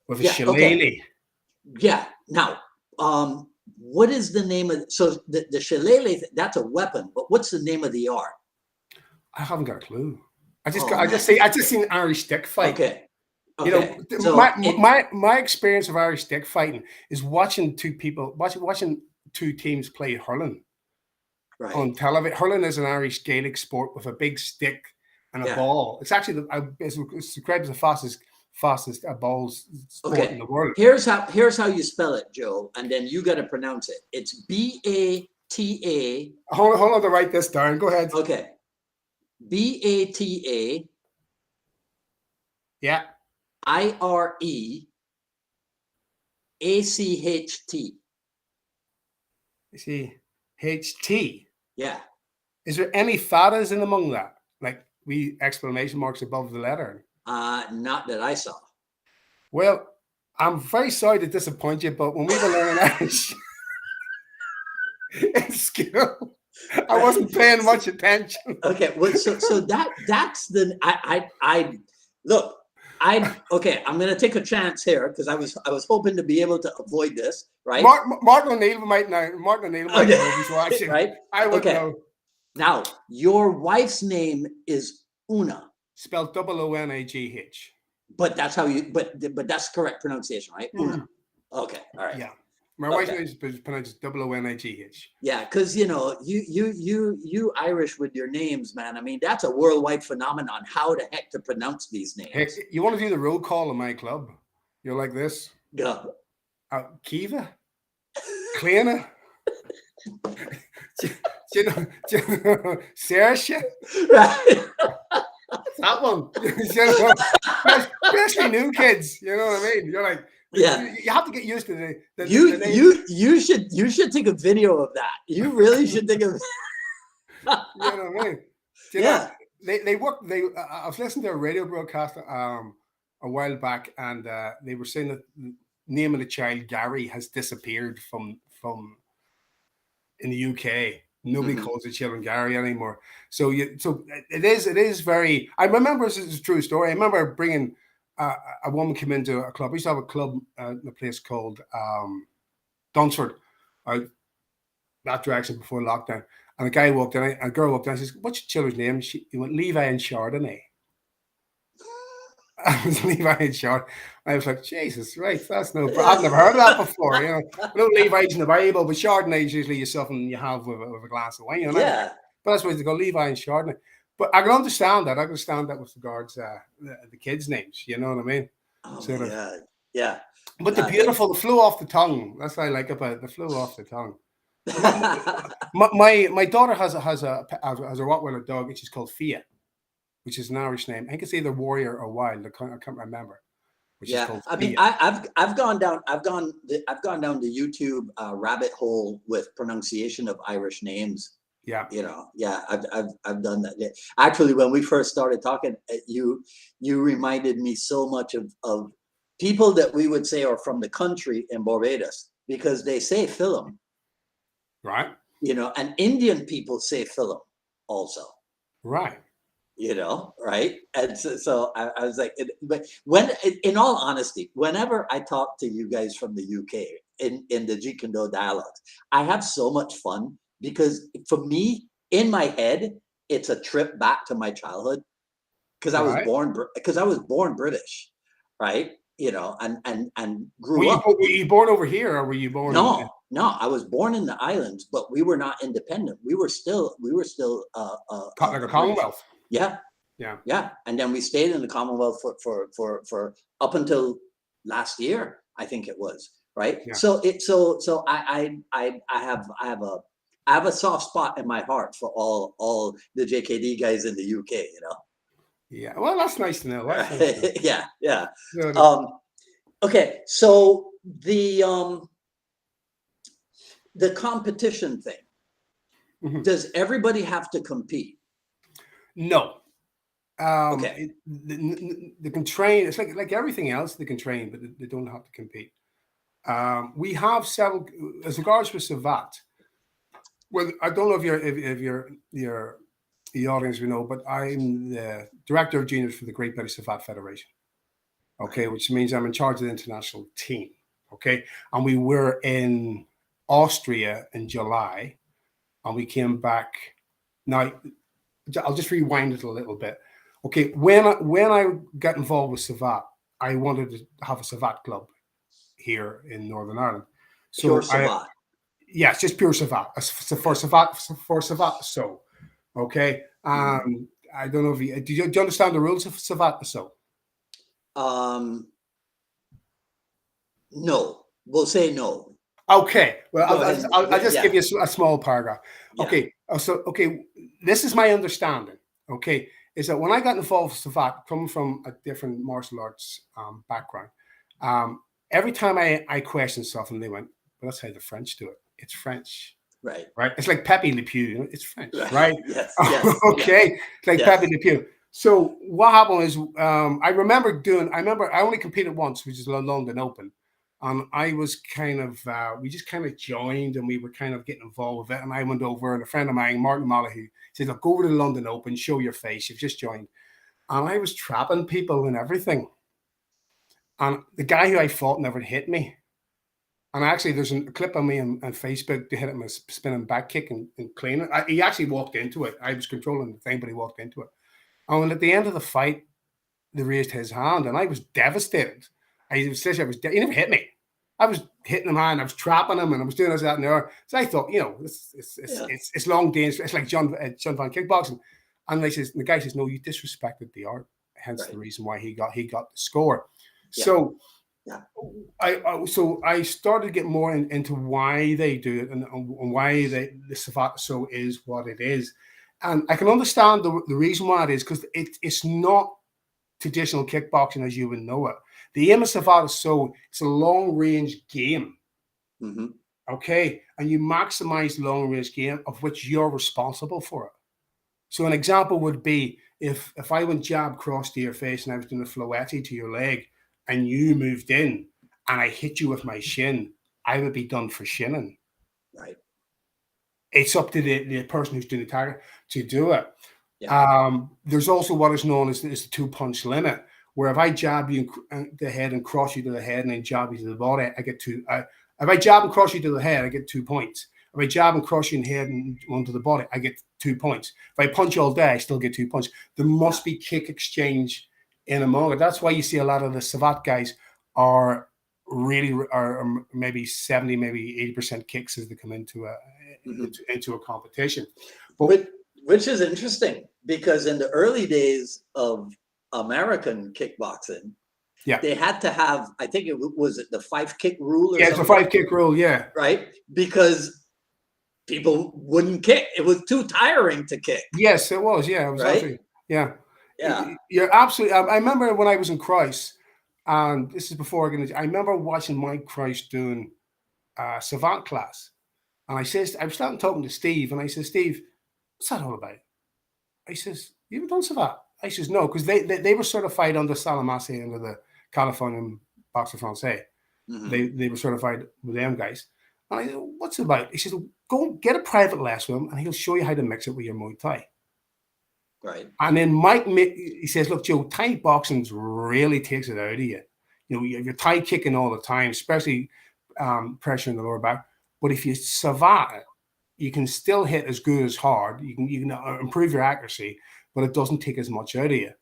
Speaker 2: with a shillelagh.
Speaker 1: Okay. Yeah. Now, what is the name of the shillelagh? That's a weapon, but what's the name of the art?
Speaker 2: I haven't got a clue.
Speaker 1: Oh,
Speaker 2: I
Speaker 1: man.
Speaker 2: just seen Irish stick fight.
Speaker 1: Okay.
Speaker 2: You
Speaker 1: Okay.
Speaker 2: know,
Speaker 1: So
Speaker 2: my experience of Irish stick fighting is watching two teams play hurling
Speaker 1: right.
Speaker 2: on television. Hurling is an Irish Gaelic sport with a big stick and a
Speaker 1: Yeah.
Speaker 2: ball. It's actually it's described as the fastest balls sport in the world.
Speaker 1: Here's how you spell it, Joe, and then you got to pronounce it. It's BATA.
Speaker 2: Hold on to write this down. Go ahead.
Speaker 1: Okay. BATA.
Speaker 2: Yeah.
Speaker 1: IRE ACHT.
Speaker 2: You see, HT.
Speaker 1: Yeah.
Speaker 2: Is there any fadas in among that? Like exclamation marks above the letter?
Speaker 1: Not that I saw.
Speaker 2: Well, I'm very sorry to disappoint you, but when we were learning Irish in school, I wasn't paying much attention.
Speaker 1: Okay, well, so that's the I look. Okay, I'm gonna take a chance here because I was hoping to be able to avoid this, right?
Speaker 2: Martin O'Neill might know. Martin O'Neill might know if he's watching.
Speaker 1: Right?
Speaker 2: I wouldn't know.
Speaker 1: Now, your wife's name is Una.
Speaker 2: Spelled OONAGH.
Speaker 1: But that's how you but that's correct pronunciation, right?
Speaker 2: Mm-hmm.
Speaker 1: Una. Okay, all right.
Speaker 2: Yeah. My wife's name is pronounced OONAGH.
Speaker 1: Yeah, because you Irish with your names, man. I mean, that's a worldwide phenomenon. How the heck to pronounce these names?
Speaker 2: Hey, you want to do the roll call in my club? You're like this.
Speaker 1: Yeah.
Speaker 2: Kiva, Kleina, Saoirse.
Speaker 1: Right.
Speaker 2: That one. Especially new kids. You know what I mean? You're like,
Speaker 1: yeah.
Speaker 2: You have to get used to the
Speaker 1: you should take a video of that. You really should take a.
Speaker 2: You know what I mean?
Speaker 1: Yeah.
Speaker 2: They work. I was listening to a radio broadcast a while back, and they were saying that the name of the child Gary has disappeared from in the UK. Nobody calls the children Gary anymore. So it is very. I remember this is a true story. I remember bringing a woman came into a club. We used to have a club in a place called Dunsford, that direction before lockdown. And a girl walked in. And says, "What's your children's name?" He went, "Levi and Chardonnay." I was Levi and Chardonnay. I was like, Jesus, right? That's no. I've never heard of that before. You know, I know Levi's in the Bible, but Chardonnay is usually something you have with a glass of wine. You know?
Speaker 1: Yeah.
Speaker 2: But that's why they go Levi and Chardonnay. But I can understand that. I can understand that with regards the kids' names. You know what I mean?
Speaker 1: Oh my God. Yeah.
Speaker 2: But the beautiful, the flew off the tongue. That's what I like about it. The flew off the tongue. my daughter has a Rottweiler dog, which is called Fia, which is an Irish name. I think it's either Warrior or Wild. I can't remember.
Speaker 1: Yeah, I mean, I've gone down the YouTube rabbit hole with pronunciation of Irish names.
Speaker 2: Yeah,
Speaker 1: you know, yeah, I've done that. Actually, when we first started talking, you reminded me so much of people that we would say are from the country in Barbados because they say film,
Speaker 2: right?
Speaker 1: You know, and Indian people say film also,
Speaker 2: right?
Speaker 1: You know, right? And so I was like, but in all honesty, whenever I talk to you guys from the UK in the Jeet Kune dialogues, I have so much fun because for me, in my head, it's a trip back to my childhood because I was born British, right? You know, and grew up.
Speaker 2: Were you born over here or were you born?
Speaker 1: No, I was born in the islands, but we were not independent. We were still like
Speaker 2: a Commonwealth.
Speaker 1: Yeah. And then we stayed in the Commonwealth for up until last year, I think it was, right? Yeah. So I have a soft spot in my heart for all the JKD guys in the UK, you know.
Speaker 2: Yeah, well, that's nice to know.
Speaker 1: Yeah. Okay, so the competition thing. Does everybody have to compete?
Speaker 2: No. Okay. They can train. It's like everything else. They can train, but they don't have to compete. We have several, as regards with Savat. Well, I don't know if the audience will know, but I'm the director of juniors for the Great British Savat Federation. Okay, which means I'm in charge of the international team. Okay, and we were in Austria in July, and we came back. Now, I'll just rewind it a little bit. Okay, when I got involved with Savate, I wanted to have a Savate club here in Northern Ireland.
Speaker 1: Pure
Speaker 2: So
Speaker 1: Savate.
Speaker 2: yeah, it's just pure Savate. For Savate. So okay, I don't know if do you understand the rules of Savate? So
Speaker 1: No, we'll say no.
Speaker 2: okay, well,
Speaker 1: Go ahead.
Speaker 2: I'll just give
Speaker 1: Yeah,
Speaker 2: you a small paragraph.
Speaker 1: yeah.
Speaker 2: Okay, so okay, this is my understanding. Okay, is that when I got involved with Savate, coming from a different martial arts background, every time I questioned stuff, and they went, "Well, that's how the French do it. It's French."
Speaker 1: Right.
Speaker 2: Right? It's like Pepe Le Pew, you know, it's French,
Speaker 1: Right.
Speaker 2: right?
Speaker 1: Yes. Yes.
Speaker 2: Okay, it's like
Speaker 1: Yes.
Speaker 2: Pepe Le Pew. So what happened is, I remember I only competed once, which is the London Open, and I was kind of, we just kind of joined, and we were kind of getting involved with it. And I went over, and a friend of mine, Martin Malahue, said, "Look, go over to the London Open, show your face. You've just joined." And I was trapping people and everything. And the guy who I fought never hit me. And actually, there's a clip of me on Facebook to hit him a spinning back kick and clean it. He actually walked into it. I was controlling the thing, but he walked into it. And at the end of the fight, they raised his hand, and I was devastated. He never hit me. I was hitting him hard, I was trapping him, and I was doing this, that, and the other. So I thought, you know, it's long games. It's like John Van kickboxing. And the guy says, "No, you disrespected the art. Hence the reason why he got the score."
Speaker 1: Yeah.
Speaker 2: So
Speaker 1: yeah.
Speaker 2: I started to get more into why they do it and why the Savate So is what it is. And I can understand the reason why it is, because it's not traditional kickboxing as you would know it. The aim of Savate So, it's a long range game.
Speaker 1: Mm-hmm.
Speaker 2: Okay. And you maximize long range game of which you're responsible for it. So an example would be if I went jab cross to your face and I was doing a floetti to your leg, and you moved in and I hit you with my shin, I would be done for shinning.
Speaker 1: Right.
Speaker 2: It's up to the person who's doing the target to do it.
Speaker 1: Yeah.
Speaker 2: There's also what is known as the 2-punch limit, where if I jab you in the head and cross you to the head and then jab you to the body, I get two. If I jab and cross you to the head, I get 2 points. If I jab and cross you in the head and onto the body, I get 2 points. If I punch all day, I still get 2 points. There must be kick exchange in among it. That's why you see a lot of the Savate guys are maybe 70, maybe 80% kicks as they come into a competition.
Speaker 1: But which is interesting, because in the early days of American kickboxing, they had to have, I think it was the 5-kick rule or something.
Speaker 2: It's a 5-kick rule, yeah.
Speaker 1: Right? Because people wouldn't kick. It was too tiring to kick.
Speaker 2: Yes, it was. Yeah, it was.
Speaker 1: Right?
Speaker 2: Yeah.
Speaker 1: Yeah.
Speaker 2: You're absolutely. I remember when I was in Christ, and this is before I remember watching Mike Christ doing Savate class, and I was starting talking to Steve, and I said, "Steve, what's that all about?" I says, "You ever done Savate?" I says, "No," because they were certified under Salamasse, under the California Boxer Francais.
Speaker 1: Mm-hmm.
Speaker 2: They were certified with them guys. And I said, "What's it about?" He says, "Go get a private lesson with him, and he'll show you how to mix it with your Muay Thai."
Speaker 1: Right.
Speaker 2: And then Mike, he says, "Look, Joe, Thai boxing really takes it out of you. You know, you're Thai kicking all the time, especially pressure in the lower back. But if you Savate, you can still hit as good as hard. You can improve your accuracy, but it doesn't take as much out of you."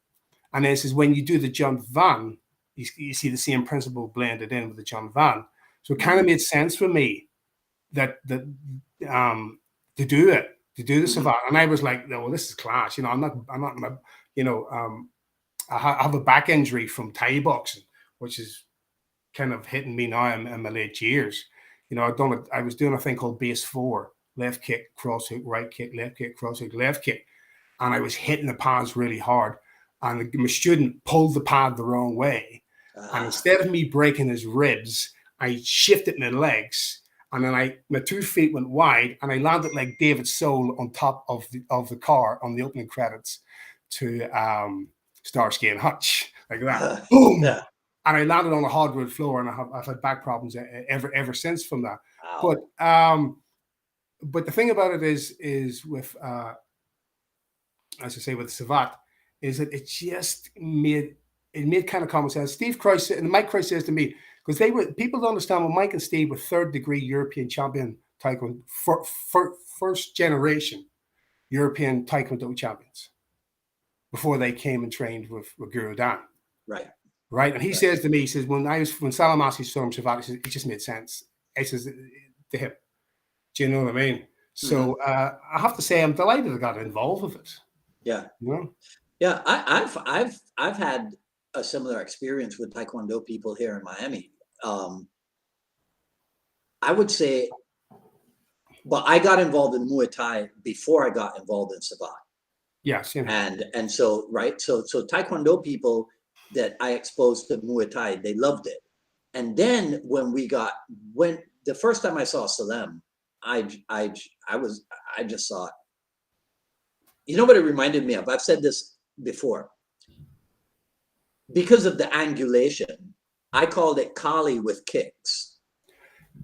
Speaker 2: And then it says, when you do the John Van, you see the same principle blended in with the John Van. So it kind of made sense for me that to do the Savate. And I was like, "No, well, this is class. You know, I'm not, you know, I have a back injury from Thai boxing, which is kind of hitting me now in my late years. You know, I was doing a thing called base 4, left kick, cross hook, right kick, left kick, cross hook, left kick. And I was hitting the pads really hard. And my student pulled the pad the wrong way. And instead of me breaking his ribs, I shifted my legs. And then my 2 feet went wide, and I landed like David Soul on top of the car on the opening credits to Starsky and Hutch, like that. Boom!
Speaker 1: Yeah.
Speaker 2: And I landed on a hardwood floor, and I've had back problems ever since from that.
Speaker 1: Wow.
Speaker 2: But the thing about it is with as I say, with Savate, is that it just made kind of common sense. Steve Christ and Mike Christ says to me, because people don't understand, when Mike and Steve were 3rd degree European champion taekwondo, first generation European taekwondo champions. before they came and trained with Guru Dan.
Speaker 1: Right.
Speaker 2: Right. And he says to me, he says, when Salamasi saw him Savat, he says, it just made sense. He says to him, do you know what I mean? So I have to say, I'm delighted I got involved with it.
Speaker 1: Yeah.
Speaker 2: You know?
Speaker 1: Yeah. I've had a similar experience with Taekwondo people here in Miami. I would say, but I got involved in Muay Thai before I got involved in Savat.
Speaker 2: Yes.
Speaker 1: And so, right. So Taekwondo people that I exposed to Muay Thai, they loved it. And then when the first time I saw Salem, I just saw it. You know what it reminded me of? I've said this before. Because of the angulation, I called it Kali with kicks.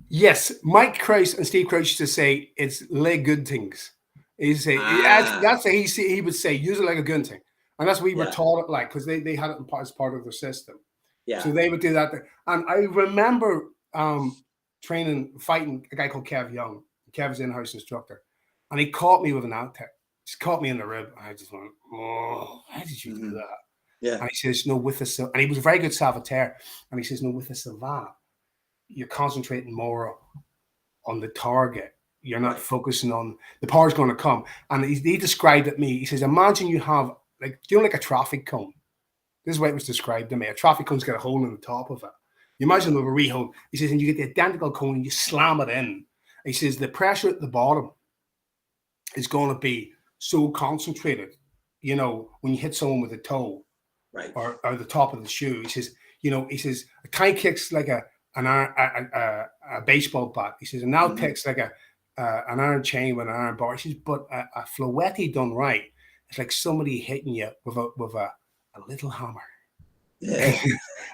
Speaker 2: Yes, Mike Krause and Steve Krause used to say it's leg good things. He say that's what he would say, use it like a gun thing. And that's what we were taught it like, because they had it as part of their system. Yeah. So they would do that. And I remember fighting a guy called Kev Young. Kev was in-house instructor. And he caught me with an outtake. He caught me in the rib. And I just went, oh, how did you do that? Yeah. And he says, no, and he was a very good saboteur. And he says, no, with a Savat, you're concentrating more on the target. You're not focusing on the power's going to come. And he described it to me. He says, imagine you have like a traffic cone. This is what it was described to me. A traffic cone's got a hole in the top of it. You imagine with a re-hole. He says, and you get the identical cone and you slam it in. He says, the pressure at the bottom is going to be so concentrated, you know, when you hit someone with a toe or the top of the shoe. He says, a Thai kick's like a baseball bat. He says, an out kick's like an iron chain with an iron bar. He says, but a floetti done right, it's like somebody hitting you with a little hammer. Yeah.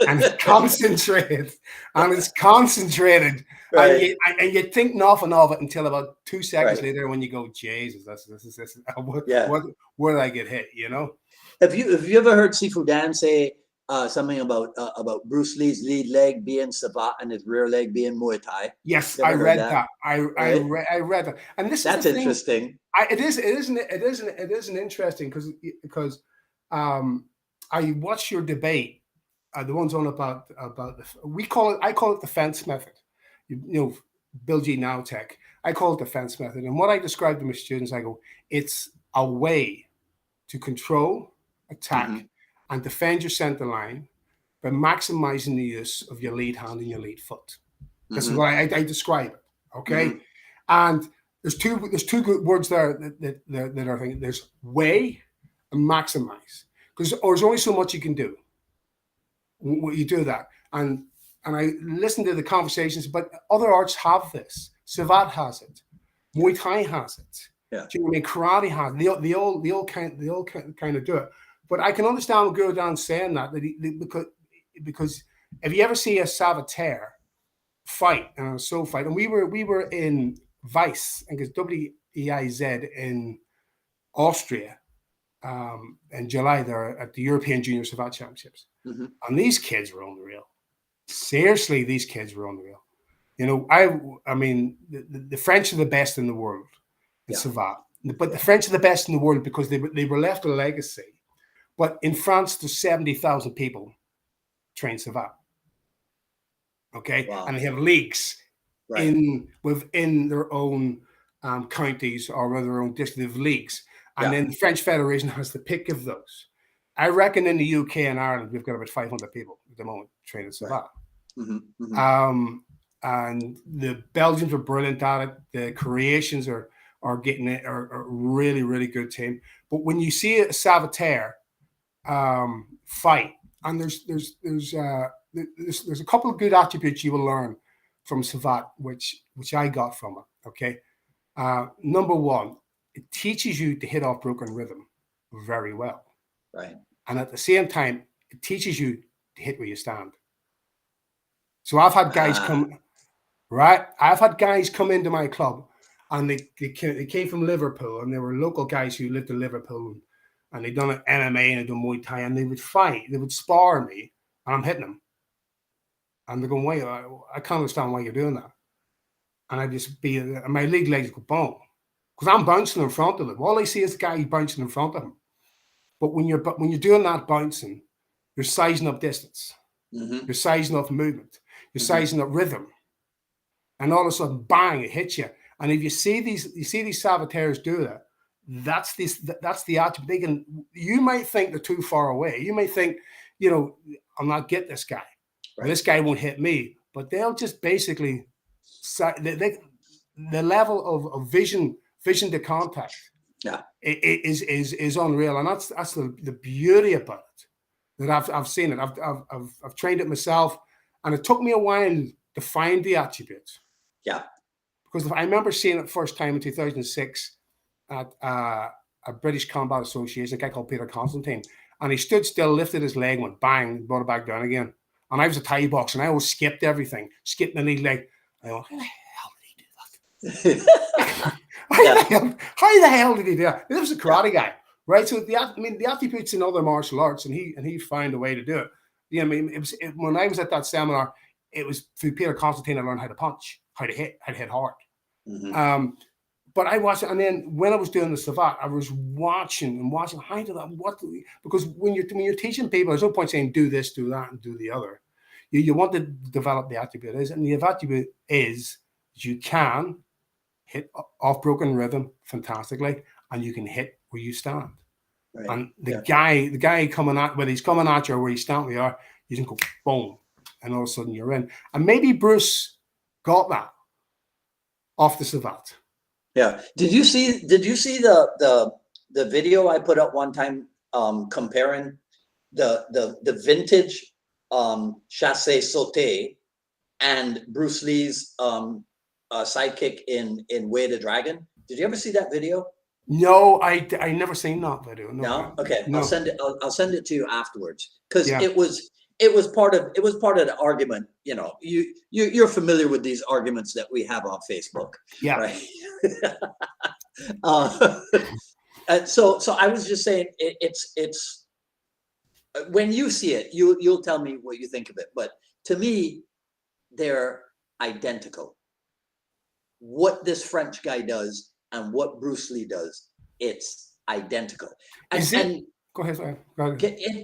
Speaker 2: And it's concentrated. And it's concentrated. Right. And you think nothing of it until about 2 seconds later when you go, Jesus, this. Where did I get hit, you know?
Speaker 1: Have you ever heard Sifu Dan say something about Bruce Lee's lead leg being Savat and his rear leg being Muay Thai?
Speaker 2: Yes, I read that. I read that. And that's
Speaker 1: interesting.
Speaker 2: It isn't interesting because I watched your debate. The ones on about I call it the fence method. You know, Bill G. Nowtech. I call it the fence method. And what I describe to my students, I go, it's a way to control, attack, and defend your center line by maximizing the use of your lead hand and your lead foot. This is what I describe it. Okay, and there's two good words there that are thinking. There's way and maximize, because there's only so much you can do. You do that, and I listen to the conversations, but other arts have this. Savat has it, Muay Thai has it. Yeah, do you know what I mean? Karate has it. They all kind of do it. But I can understand what Guru Dan's saying that because if you ever see a saboteur fight and a soul fight, and we were in Weiss, I guess WEIZ in Austria in July there at the European Junior Savat Championships. And these kids were unreal. Seriously, these kids were unreal. You know, I mean, the French are the best in the world in Savat. But the French are the best in the world because they were left a legacy. But in France, there's 70,000 people train Savat. Okay, wow. And they have leagues within their own counties or their own district of leagues. And then the French Federation has the pick of those. I reckon in the UK and Ireland, we've got about 500 people at the moment training Savat. And the Belgians are brilliant at it. The Croatians are getting it, are a really, really good team. But when you see a saboteur fight, and there's a couple of good attributes you will learn from Savat, which I got from it. Okay, number one, it teaches you to hit off broken rhythm very well. Right. And at the same time, it teaches you to hit where you stand. So I've had guys come, right? I've had guys come into my club and they came from Liverpool, and they were local guys who lived in Liverpool, and they'd done an MMA and they'd done Muay Thai, and they would fight, they would spar me, and I'm hitting them. And they're going, wait, I can't understand why you're doing that. And I just my lead legs go boom. Because I'm bouncing in front of them. All I see is the guy bouncing in front of him. But when you're doing that bouncing, you're sizing up distance, you're sizing up movement, you're sizing up rhythm, and all of a sudden, bang! It hits you. And if you see these saboteurs do that, that's the attribute. You might think they're too far away. You may think, I'll not get this guy. Right. This guy won't hit me. But they'll just basically, the level of vision to contact, is unreal, and that's the beauty about it. That I've seen it. I've trained it myself, and it took me a while to find the attributes.
Speaker 1: Yeah.
Speaker 2: Because I remember seeing it first time in 2006 at a British Combat Association, a guy called Peter Constantine, and he stood still, lifted his leg, went bang, brought it back down again. And I was a Thai boxer, and I always skipped everything, skipped the knee leg. I go, how the hell did he do that? How the hell did he do that? This was a karate guy, right? So the attributes in other martial arts, and he found a way to do it. When I was at that seminar, it was through Peter Constantine I learned how to punch, how to hit hard. But I watched it, and then when I was doing the Savate, I was watching how do that, because when you're teaching people, there's no point saying do this, do that, and do the other. You want to develop the attribute and the attribute is you can hit off broken rhythm fantastically, and you can hit where you stand. Right. And the guy coming at, whether he's coming at you or where he's standing, you can go boom, and all of a sudden you're in. And maybe Bruce got that off the Savate.
Speaker 1: Yeah. Did you see the video I put up one time comparing the vintage chassé sauté and Bruce Lee's sidekick in Way the Dragon? Did you ever see that video?
Speaker 2: No, I never seen that video.
Speaker 1: No? Okay.
Speaker 2: No.
Speaker 1: I'll send it to you afterwards, because it was part of the argument. You're familiar with these arguments that we have on Facebook.
Speaker 2: Yeah.
Speaker 1: Right. So I was just saying it's when you see it, you'll tell me what you think of it. But to me, they're identical. What this French guy does and what Bruce Lee does, it's identical.
Speaker 2: Go ahead.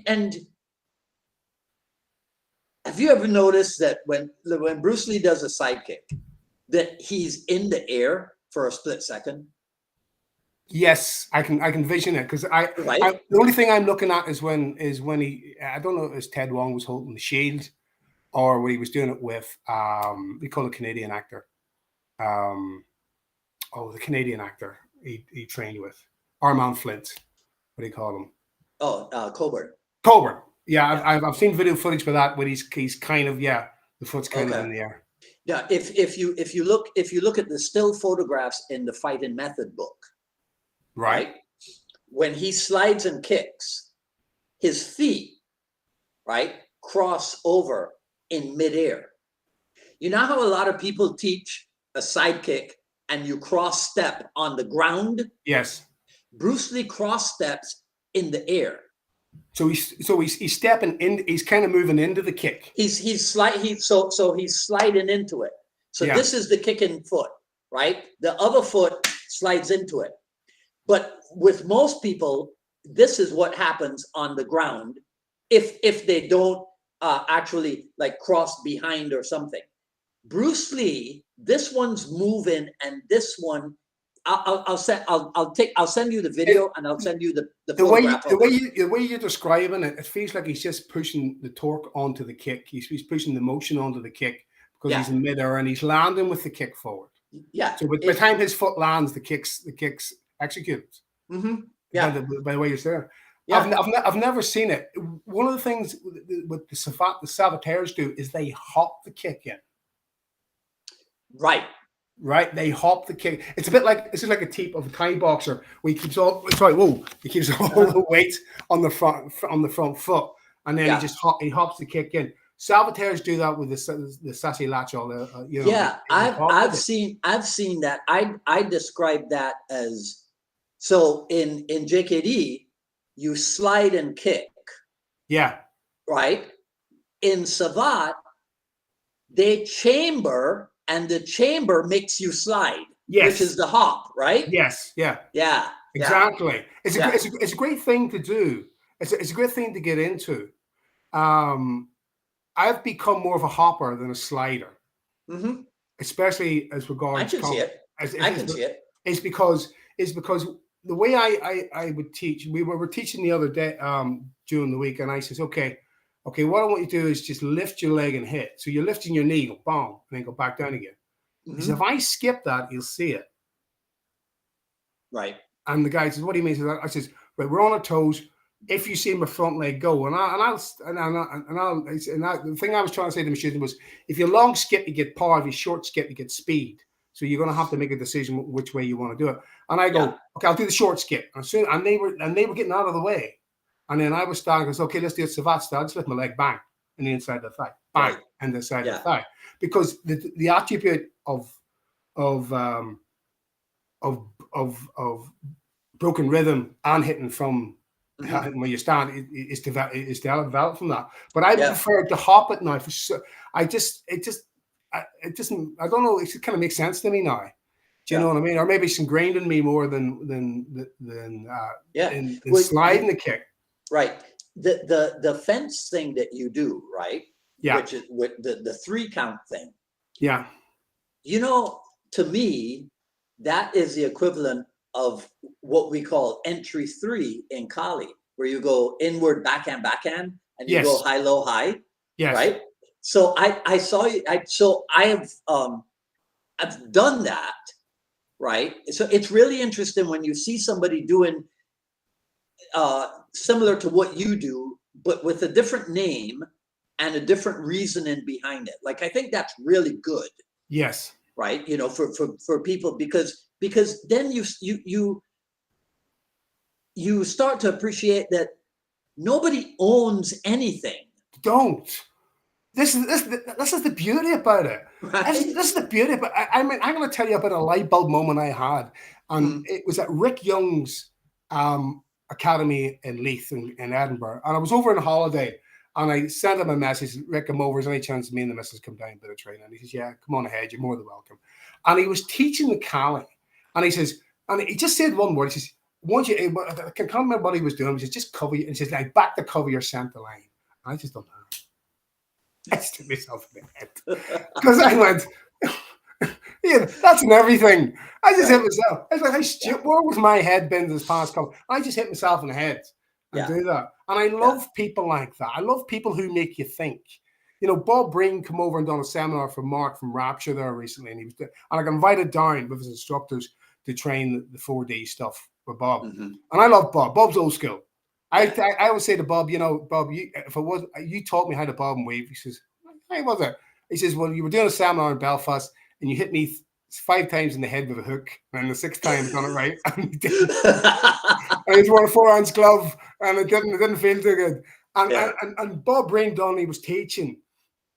Speaker 1: And have you ever noticed that when Bruce Lee does a sidekick, that he's in the air for a split second?
Speaker 2: Yes, I can vision it, because the only thing I'm looking at is when he, I don't know if Ted Wong was holding the shield or when he was doing it with we call it Canadian actor. The Canadian actor he trained with, Armand Flint. What do you call him?
Speaker 1: Colbert.
Speaker 2: Colbert. Yeah, I've seen video footage for that where he's kind of the foot's kind of in the air.
Speaker 1: Yeah, if you look at the still photographs in the Fight and Method book, right? When he slides and kicks, his feet, right, cross over in midair. You know how a lot of people teach a sidekick and you cross step on the ground?
Speaker 2: Yes.
Speaker 1: Bruce Lee cross steps in the air.
Speaker 2: So he's stepping in. He's kind of moving into the kick.
Speaker 1: He's sliding into it. So this is the kicking foot, right? The other foot slides into it. But with most people, this is what happens on the ground if they don't actually like cross behind or something. Bruce Lee, this one's moving, and this one, I'll send you the video, and I'll send you the photograph.
Speaker 2: The way you're describing it, it feels like he's just pushing the torque onto the kick. He's pushing the motion onto the kick because he's in midair and he's landing with the kick forward. Yeah. So by the time his foot lands, the kick's executed. Mm-hmm. Yeah. By the way you're saying. Yeah. I've never seen it. One of the things with the saboteurs do is they hop the kick in. Right, they hop the kick. It's just like a tip of a Thai boxer where he keeps all the weight on the front foot, and then he hops the kick in. Saboteurs do that with the sassy latch.
Speaker 1: I've seen that. I describe that as, so in JKD you slide and kick. Yeah. Right. In Savate they chamber. And the chamber makes you slide, which is the hop, right?
Speaker 2: Yes, yeah.
Speaker 1: Yeah.
Speaker 2: Exactly.
Speaker 1: Yeah.
Speaker 2: It's a great thing to do. It's a great thing to get into. I've become more of a hopper than a slider,
Speaker 1: Hmm.
Speaker 2: especially as
Speaker 1: I
Speaker 2: regards
Speaker 1: can see it. I can see it.
Speaker 2: it's because the way I would teach, we were teaching the other day during the week, and I says, okay, what I want you to do is just lift your leg and hit. So you're lifting your knee, go bang, and then go back down again. He says, if
Speaker 1: Hmm.
Speaker 2: I skip that, you'll see it.
Speaker 1: Right.
Speaker 2: And the guy says, what do you mean? I says, right, we're on our toes. If you see my front leg go, the thing I was trying to say to my student was, if you long skip, you get power. If you short skip, you get speed. So you're going to have to make a decision which way you want to do it. And I go, okay, I'll do the short skip. And they were getting out of the way. And then I was standing, goes, okay, let's do it Savat style. Just lift my leg, bang, and the inside of the thigh, bang,
Speaker 1: Right.
Speaker 2: and the side of the thigh. Because the attribute of broken rhythm and hitting from when you stand is developed from that. But I prefer to hop it now. I don't know. It kind of makes sense to me now. Do you know what I mean? Or maybe it's ingrained in me more than sliding the kick.
Speaker 1: Right. The fence thing that you do, right?
Speaker 2: Yeah.
Speaker 1: Which is with the 3 count thing.
Speaker 2: Yeah.
Speaker 1: You know, to me, that is the equivalent of what we call entry 3 in Kali, where you go inward, backhand, and you go high, low, high.
Speaker 2: Yes.
Speaker 1: Right. So I saw you. I've done that. Right. So it's really interesting when you see somebody doing similar to what you do, but with a different name and a different reasoning behind it. Like, I think that's really good.
Speaker 2: Yes.
Speaker 1: Right. You know, for people, because then you start to appreciate that nobody owns anything.
Speaker 2: Don't. This is the beauty about it.
Speaker 1: Right?
Speaker 2: This is the beauty. But I mean, I'm going to tell you about a light bulb moment I had, and it was at Rick Young's academy in Leith in Edinburgh, and I was over on holiday, and I sent him a message. Rick, I'm over. Is there any chance me and the missus come down a bit of training? And he says, yeah, come on ahead. You're more than welcome. And he was teaching the Kali, and he says, and he just said one word. He says, once you, I can't remember what he was doing. He says, just cover you. And he says, like, back to cover your center line. And I just don't know. I stick myself in the head because I went, yeah, that's in everything. I just hit myself. I was like, how stupid. Where was my head been this past couple? I just hit myself in the head and do that. And I love people like that. I love people who make you think. You know, Bob Breen come over and done a seminar for Mark from Rapture there recently, and I got invited down with his instructors to train the 4D stuff with Bob. And I love Bob. Bob's old school. I always say to Bob, you know, Bob, if it was you taught me how to bob and weave. He says, hey, was it? He says, well, you were doing a seminar in Belfast and you hit me 5 times in the head with a hook, and the 6th time I done it right. And I just wore a 4-ounce glove, and it didn't feel too good. And Bob Breen Donnelly was teaching,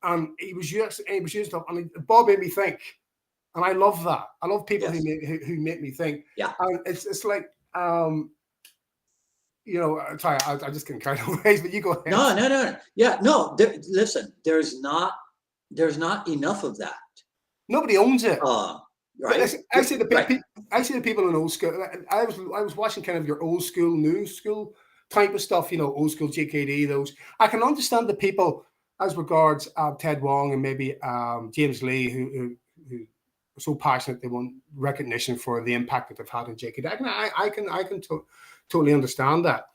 Speaker 2: and he was used up, and Bob made me think, and I love that. I love people who make me think. Yeah, and it's like. You know, sorry, I just getting carried away, but you go ahead.
Speaker 1: No. Yeah, no. Listen, there's not enough of that.
Speaker 2: Nobody owns it.
Speaker 1: Right.
Speaker 2: I see the people in old school. I was watching kind of your old school, new school type of stuff. You know, old school JKD. Those I can understand the people as regards Ted Wong and maybe James Lee who are so passionate they want recognition for the impact that they've had on JKD. I can totally understand that,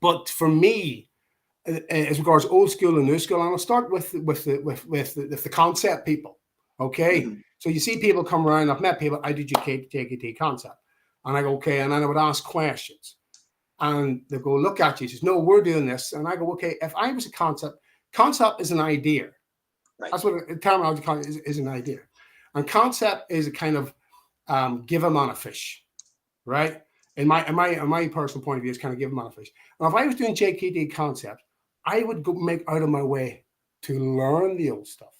Speaker 2: but for me, as regards old school and new school, and I'll start with the concept people. Okay, so you see people come around. I've met people. I do JKT concept, and I go okay, and then I would ask questions, and they go look at you. Says no, we're doing this, and I go okay. If I was a concept is an idea. Right. That's what the terminology is an idea, and concept is a kind of give them on a fish. Right, in my personal point of view, is kind of give them on a fish. Now, if I was doing JKD concept, I would go make out of my way to learn the old stuff,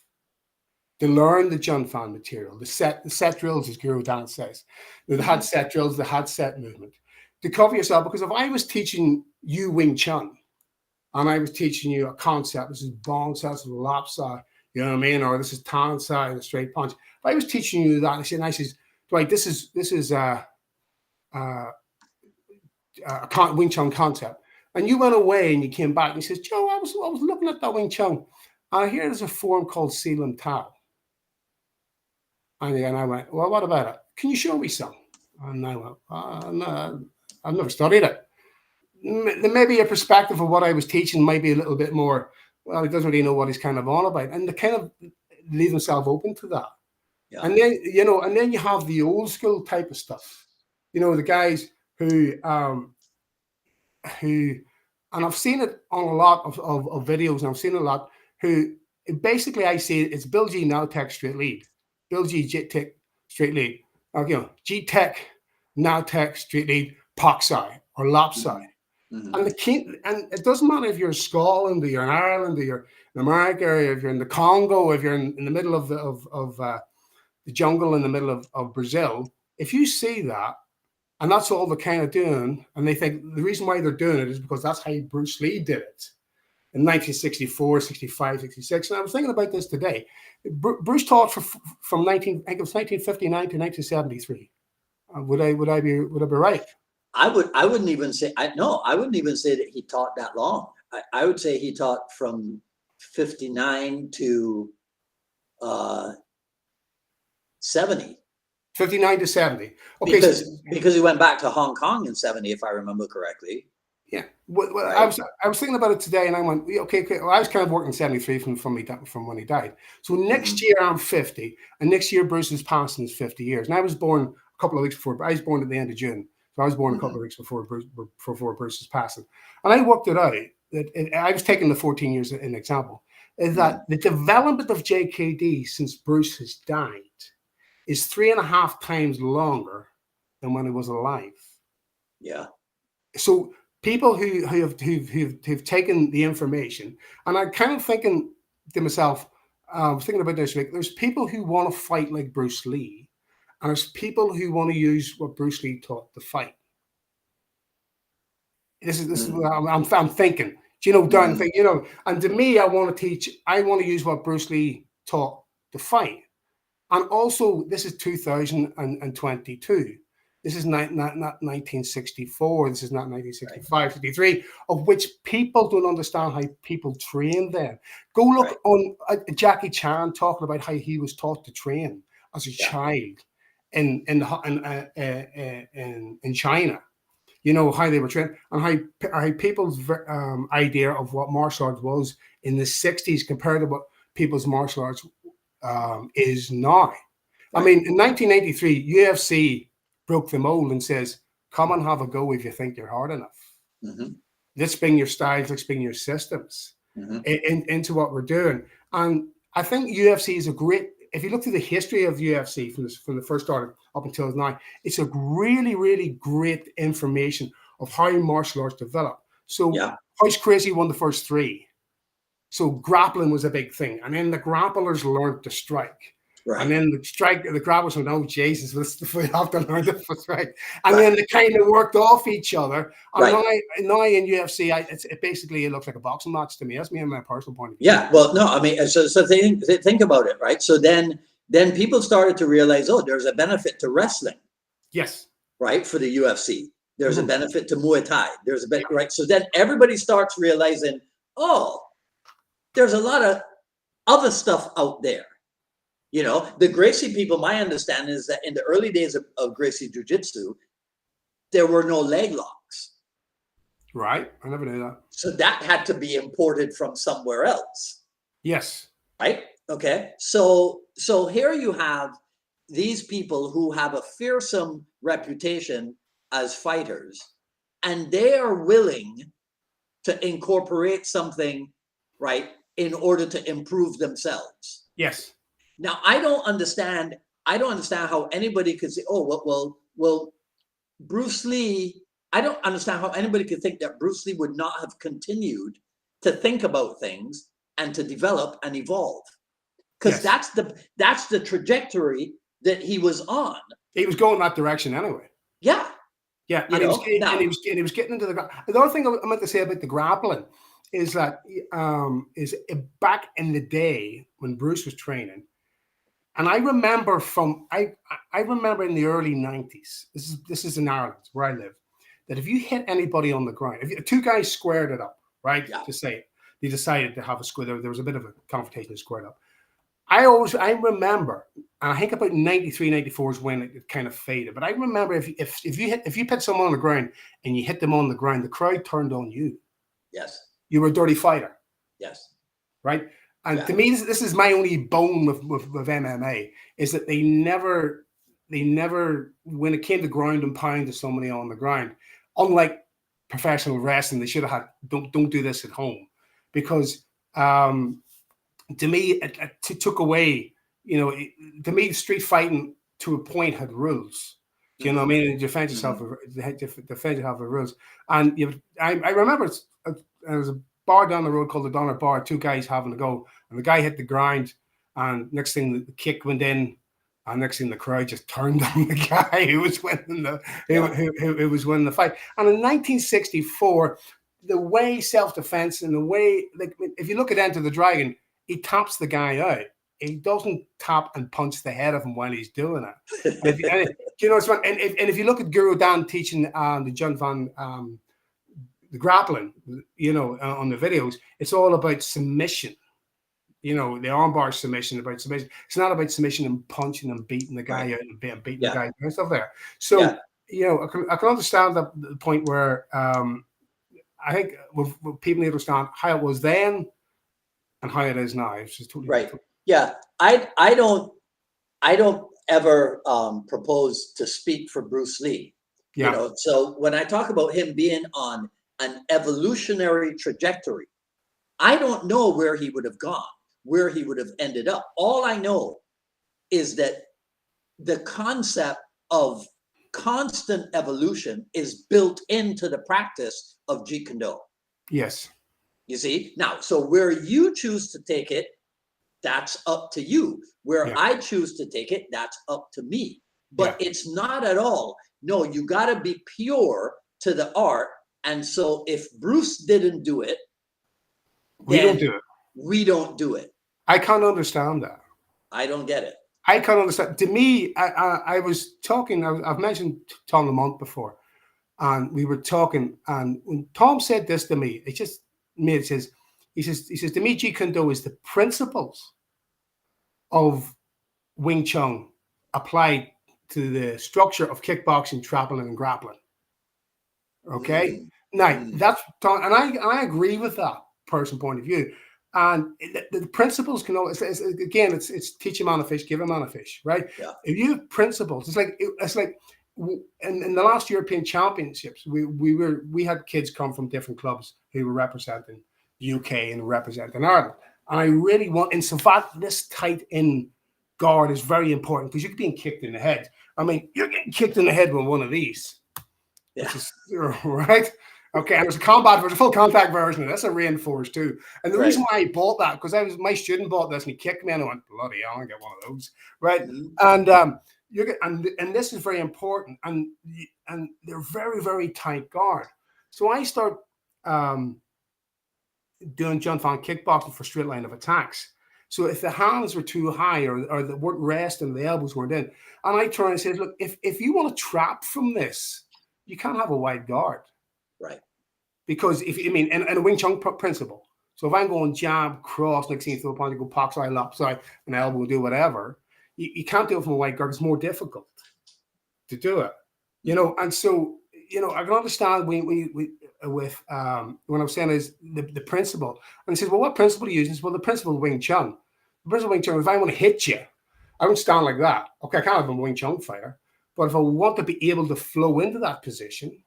Speaker 2: to learn the John Fan material, the set drills, as Guru Dan says. They had set drills, they had set movement to cover yourself. Because if I was teaching you Wing Chun, and I was teaching you a concept, this is bong side, this is lap side, you know what I mean, or this is tan side, a straight punch. If I was teaching you that, I says, Dwight, this is Wing Chun concept. And you went away and you came back and he says, Joe, I was looking at that Wing Chun. And I hear there's a form called Selam Tao. And I went, well, what about it? Can you show me some? And I went, no, I've never studied it. Maybe a perspective of what I was teaching might be a little bit more, well, he doesn't really know what he's kind of on about. And they kind of leave themselves open to that. Yeah. And then, and then you have the old school type of stuff. The guys who, and I've seen it on a lot of videos, and I've seen a lot who basically I see it's Bill G now tech straight lead, Bill G Jeet Tech straight lead, Jeet Tech now tech straight lead, Poxai or Lopsai. Mm-hmm. And it doesn't matter if you're in Scotland or you're in Ireland or you're in America or if you're in the Congo, if you're in the middle of the jungle in the middle of Brazil. If you see that, and that's all they're kind of doing, and they think the reason why they're doing it is because that's how Bruce Lee did it in 1964, 65, 66. And I was thinking about this today. Bruce taught from 1959 to 1973. Would I be right?
Speaker 1: I wouldn't even say I wouldn't even say that he taught that long. I would say he taught from 59 to 70.
Speaker 2: 59 to 70. Okay,
Speaker 1: because he went back to Hong Kong in 70, if I remember correctly.
Speaker 2: Yeah. Well, right. I was thinking about it today, and I went, okay. Well, I was kind of working 73 from when he died. So next year I'm 50, and next year Bruce is passing his 50 years. And I was born a couple of weeks before. I was born at the end of June, so I was born a couple of weeks before Bruce's passing. And I worked it out. I was taking the 14 years as an example. Is that the development of JKD since Bruce has died is 3.5 times longer than when he was alive. Yeah. So people who've taken the information, and I'm kind of thinking to myself, I was thinking about this, like there's people who want to fight like Bruce Lee, and there's people who want to use what Bruce Lee taught to fight. This is what I'm thinking. Darn thing, and to me, I want to use what Bruce Lee taught to fight. And also, this is 2022. This is not 1964. This is not 1965, 63, of which people don't understand how people train then. Go look on Jackie Chan talking about how he was taught to train as a child in China. How they were trained and how people's idea of what martial arts was in the 60s compared to what people's martial arts is now. Right. I mean, in 1983, UFC broke the mold and says, come and have a go if you think you're hard enough. Mm-hmm. Let's bring your styles, let's bring your systems into what we're doing. And I think UFC is if you look through the history of UFC from the first start up until now, it's a really, really great information of how martial arts develop. So House Crazy won the first 3. So grappling was a big thing. And then the grapplers learned to strike. Right. And then the grapplers went, oh, Jesus, we have to learn to strike. And then they kind of worked off each other. And now in UFC, it looks like a boxing match to me. That's me and my personal point of view. Yeah, well, no, I mean, so think about it, right? So then people started to realize, oh, there's a benefit to wrestling. Yes. Right, for the UFC. There's a benefit to Muay Thai. There's a benefit, right? So then everybody starts realizing, oh, there's a lot of other stuff out there. The Gracie people, my understanding is that in the early days of Gracie Jiu-Jitsu, there were no leg locks. Right. I never knew that. So that had to be imported from somewhere else. Yes. Right. Okay. So here you have these people who have a fearsome reputation as fighters, and they are willing to incorporate something, right, in order to improve themselves. Yes. Now, I don't understand how anybody could say, oh, well, Bruce Lee, I don't understand how anybody could think that Bruce Lee would not have continued to think about things and to develop and evolve. Because that's the trajectory that he was on. He was going that direction anyway. Yeah. Yeah. And he was getting into the other thing I meant to say about the grappling is that is back in the day when Bruce was training, And I remember I remember in the early 90s, this is in Ireland where I live, that if you hit anybody on the ground, if two guys squared it up, right?
Speaker 1: Yeah.
Speaker 2: To say it, they decided to have a square. There was a bit of a confrontation, squared up. I remember, and I think about 93, 94 is when it kind of faded. But I remember if you put someone on the ground and you hit them on the ground, the crowd turned on you.
Speaker 1: Yes.
Speaker 2: You were a dirty fighter.
Speaker 1: Yes.
Speaker 2: Right. And
Speaker 1: Yeah.
Speaker 2: to me, this is my only bone with MMA is that they never, when it came to ground and pound to somebody on the ground, unlike professional wrestling, they should have had don't do this at home, because to me it took away, to me street fighting to a point had rules. Do you know what I mean? And defend yourself, defend yourself with rules. And I remember there was a bar down the road called the Donner Bar, two guys having a go, and the guy hit the ground, and next thing the kick went in, and next thing the crowd just turned on the guy who was winning who was winning the fight. And in 1964, the way self-defense and the way, like, if you look at Enter the Dragon, he taps the guy out. He doesn't tap and punch the head of him while he's doing it. If you look at Guru Dan teaching the John Van the grappling, on the videos, it's all about submission. The armbar submission, about submission. It's not about submission and punching and beating the guy out and beating the guy and stuff there. So, I can understand the point where I think with people need to understand how it was then and how it is now. It's just totally
Speaker 1: right. Yeah, I don't ever propose to speak for Bruce Lee.
Speaker 2: Yeah.
Speaker 1: So when I talk about him being on an evolutionary trajectory, I don't know where he would have gone, where he would have ended up. All I know is that the concept of constant evolution is built into the practice of Jeet Kune.
Speaker 2: Yes.
Speaker 1: You see? Now, so where you choose to take it, that's up to you. Where I choose to take it, that's up to me. But it's not at all. No, you got to be pure to the art. And so if Bruce didn't do it,
Speaker 2: we don't do it.
Speaker 1: We don't do it.
Speaker 2: I can't understand that.
Speaker 1: I don't get it.
Speaker 2: I can't understand. To me, I was talking, I've mentioned Tom Lamont before, and we were talking, and when Tom said this to me, it just made sense. He says, to me, Jeet Kune Do is the principles of Wing Chun applied to the structure of kickboxing, trapping, and grappling. Okay? Now, that's, and I agree with that person point of view. And the principles can always, again, it's teach a man a fish, give a man a fish, right?
Speaker 1: Yeah.
Speaker 2: If you have principles, it's like in the last European Championships, we had kids come from different clubs who were representing UK and representing Ireland. And I really want, in Savate, this tight in guard is very important because you're being kicked in the head. I mean, you're getting kicked in the head with one of these. Yeah. Which is, right? Okay, and there's a combat version, a full contact version. That's a reinforced too. And the reason why I bought that, because my student bought this and he kicked me and I went, bloody hell, I get one of those, right? And and this is very important, and they're very, very tight guard. So I start doing John Fan kickboxing for straight line of attacks. So if the hands were too high or the weren't resting and the elbows weren't in, and I try and say, look, if you want to trap from this, you can't have a wide guard.
Speaker 1: Right.
Speaker 2: Because and a Wing Chun principle. So if I'm going jab, cross, next thing you throw a punch, you go pop side, lop side, an elbow, do whatever, you can't do it from a wide guard. It's more difficult to do it. And so, I can understand when I was saying is the principle. And he says, well, what principle do you use? He says, well, the principle of Wing Chun. The principle of Wing Chun, if I want to hit you, I don't stand like that. Okay, I can't have a Wing Chun fighter. But if I want to be able to flow into that position,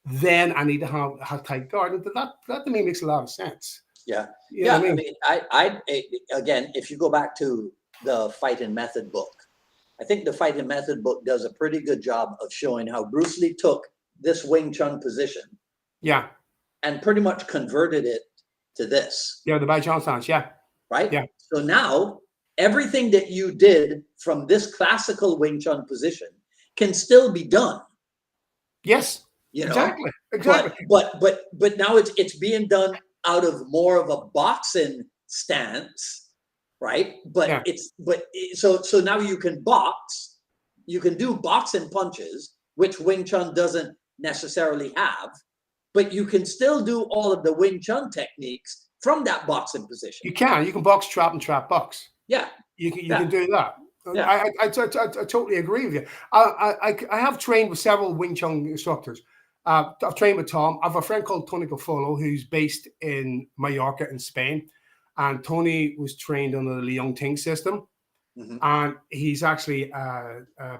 Speaker 2: then I need to have tight guard. And that to me makes a lot of sense.
Speaker 1: Yeah. I mean, I again, if you go back to the Fight and Method book, I think the Fight and Method book does a pretty good job of showing how Bruce Lee took this Wing Chun position.
Speaker 2: Yeah.
Speaker 1: And pretty much converted it to this.
Speaker 2: Yeah, the Bai Chong stance. Yeah.
Speaker 1: Right?
Speaker 2: Yeah.
Speaker 1: So now everything that you did from this classical Wing Chun position can still be done.
Speaker 2: Yes. Exactly.
Speaker 1: But now it's being done out of more of a boxing stance, right? But
Speaker 2: Yeah.
Speaker 1: so now you can box, you can do box and punches, which Wing Chun doesn't necessarily have, but you can still do all of the Wing Chun techniques from that boxing position.
Speaker 2: You can box trap and trap box.
Speaker 1: Yeah,
Speaker 2: you can do that.
Speaker 1: Yeah.
Speaker 2: I totally agree with you. I have trained with several Wing Chun instructors. I've trained with Tom. I have a friend called Tony Cofolo who's based in Mallorca in Spain, and Tony was trained under the Leung Ting system, and he's actually I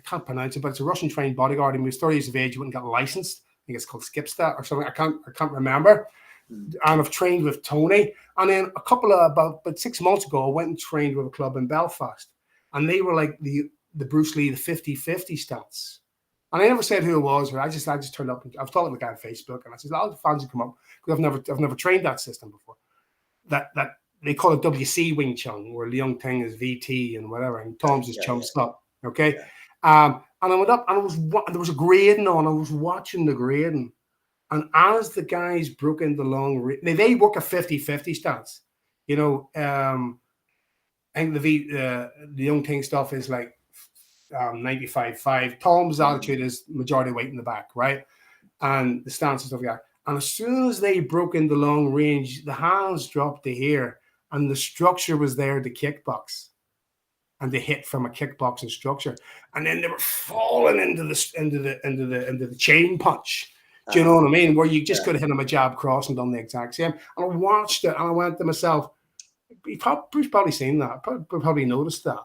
Speaker 2: can't pronounce it, but it's a Russian trained bodyguard. He was 30 years of age. He wouldn't get licensed. I think it's called Skipstat or something. I can't remember. And I've trained with Tony. And then about 6 months ago, I went and trained with a club in Belfast. And they were like the Bruce Lee, the 50-50 stance. And I never said who it was, or I just turned up. I was talking to the guy on Facebook, and I said, "A lot of fans have come up because I've never trained that system before. That they call it WC Wing Chun, where Leung Ting is VT and whatever, and Tom's is Chum Slut." Okay, and I went up, and there was a grading on. I was watching the grading. And as the guys broke into long, they work a 50-50 stance. You know, I think the Young Ting stuff is like 95.5. Tom's attitude is majority weight in the back, right? And the stance and stuff like that. And as soon as they broke into long range, the hands dropped to here, and the structure was there to kickbox, and they hit from a kickboxing structure. And then they were falling into the chain punch. Do you know what I mean? Where you just could have hit him a jab cross and done the exact same. And I watched it and I went to myself, Bruce probably seen that, probably noticed that.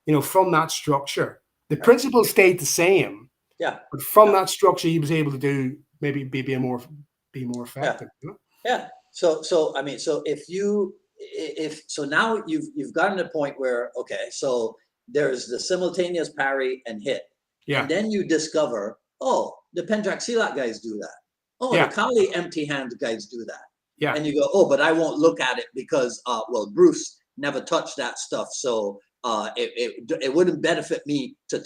Speaker 2: You know, from that structure, the principle stayed the same.
Speaker 1: Yeah.
Speaker 2: But from that structure, he was able to do maybe be more effective.
Speaker 1: Yeah.
Speaker 2: You know?
Speaker 1: Yeah. So I mean, so now you've gotten to a point where, okay, so there's the simultaneous parry and hit.
Speaker 2: Yeah.
Speaker 1: And then you discover, oh, the Penjak Silat guys do that. Oh, the Kali empty hand guys do that.
Speaker 2: Yeah.
Speaker 1: And you go, oh, but I won't look at it because, well, Bruce never touched that stuff. So it wouldn't benefit me to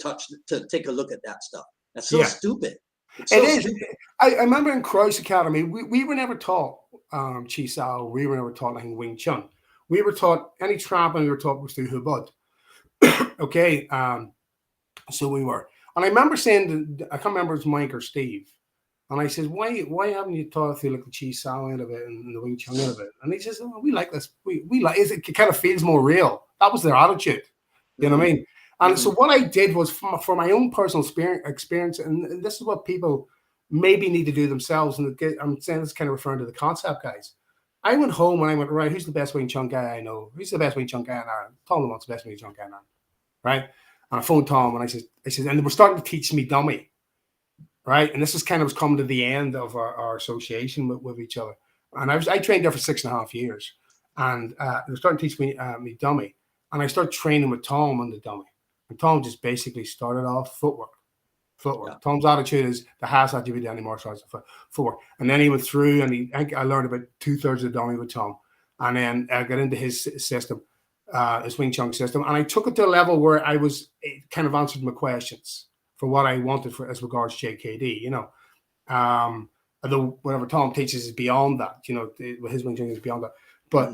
Speaker 1: take a look at that stuff. That's so stupid. It's so stupid.
Speaker 2: I remember in Cross Academy, we were never taught Chi Sao. We were never taught like Wing Chun. We were taught any trapping we were taught was through Hubud. Okay. So we were. And I remember saying, I can't remember if it was Mike or Steve. And I said, why haven't you taught through like the Chi Sao end of it and the Wing Chun end of it? And he says, oh, we like this. We like it. It kind of feels more real. That was their attitude. You know what I mean? And so what I did was for my own personal experience, and this is what people maybe need to do themselves. And I'm saying this kind of referring to the concept guys. I went home and I went, right, who's the best Wing Chun guy I know? Who's the best Wing Chun guy in Ireland? Tom Lamont's the best Wing Chun guy in Ireland. Right? And I phoned Tom and I said, and they were starting to teach me dummy. Right? And this is kind of coming to the end of our association with each other. And I trained there for 6.5 years. And they were starting to teach me dummy. And I started training with Tom on the dummy. And Tom just basically started off footwork. Yeah. Tom's attitude is the highest attribute to any martial arts footwork. And then he went through and I learned about 2/3 of the dummy with Tom. And then I got into his system, his Wing Chun system. And I took it to a level where it kind of answered my questions for what I wanted as regards JKD, you know. Although whatever Tom teaches is beyond that, you know, his Wing Chun is beyond that. But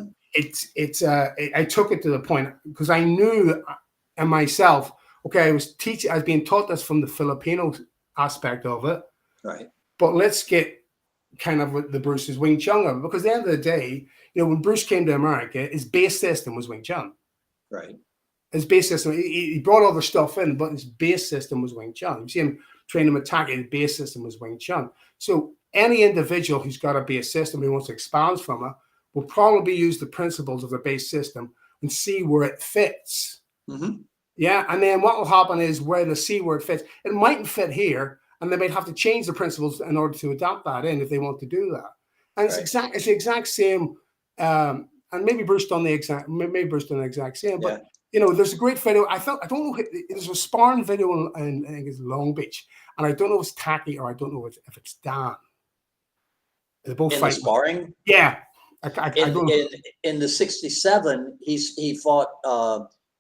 Speaker 2: I took it to the point because I knew in myself, okay, I was being taught this from the Filipino aspect of it.
Speaker 1: Right.
Speaker 2: But let's get kind of with the Bruce's Wing Chun of it, because at the end of the day, you know, when Bruce came to America, his base system was Wing Chun.
Speaker 1: Right.
Speaker 2: His base system, he brought all the stuff in, but his base system was Wing Chun. You see him train him attacking, his base system was Wing Chun. So any individual who's got a base system who wants to expand from it will probably use the principles of the base system and see where it fits. Mm-hmm. Yeah, and then what will happen is where they see where it fits. It mightn't fit here, and they might have to change the principles in order to adapt that in if they want to do that. And it's the exact same. And maybe Bruce done the exact same. But you know, there's a great video. I don't know. There's a sparring video in I think it's Long Beach, and I don't know if it's Taki or I don't know if it's Dan. They're both
Speaker 1: in
Speaker 2: fighting.
Speaker 1: The sparring.
Speaker 2: Yeah, I don't know.
Speaker 1: In the '67, he fought.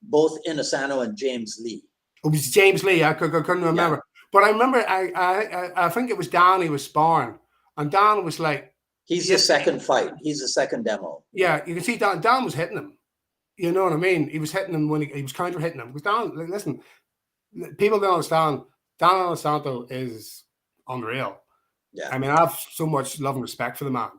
Speaker 1: Both Inosanto and James Lee.
Speaker 2: It was James Lee. I couldn't remember, but I remember. I think it was Dan. He was sparring, and Dan was like,
Speaker 1: "He's the second fight. He's the second demo."
Speaker 2: Yeah, you can see Dan was hitting him. You know what I mean? He was hitting them when he was counter hitting them. Because Dan, listen, people don't understand. Dan Alessandro is unreal.
Speaker 1: Yeah.
Speaker 2: I mean, I have so much love and respect for the man.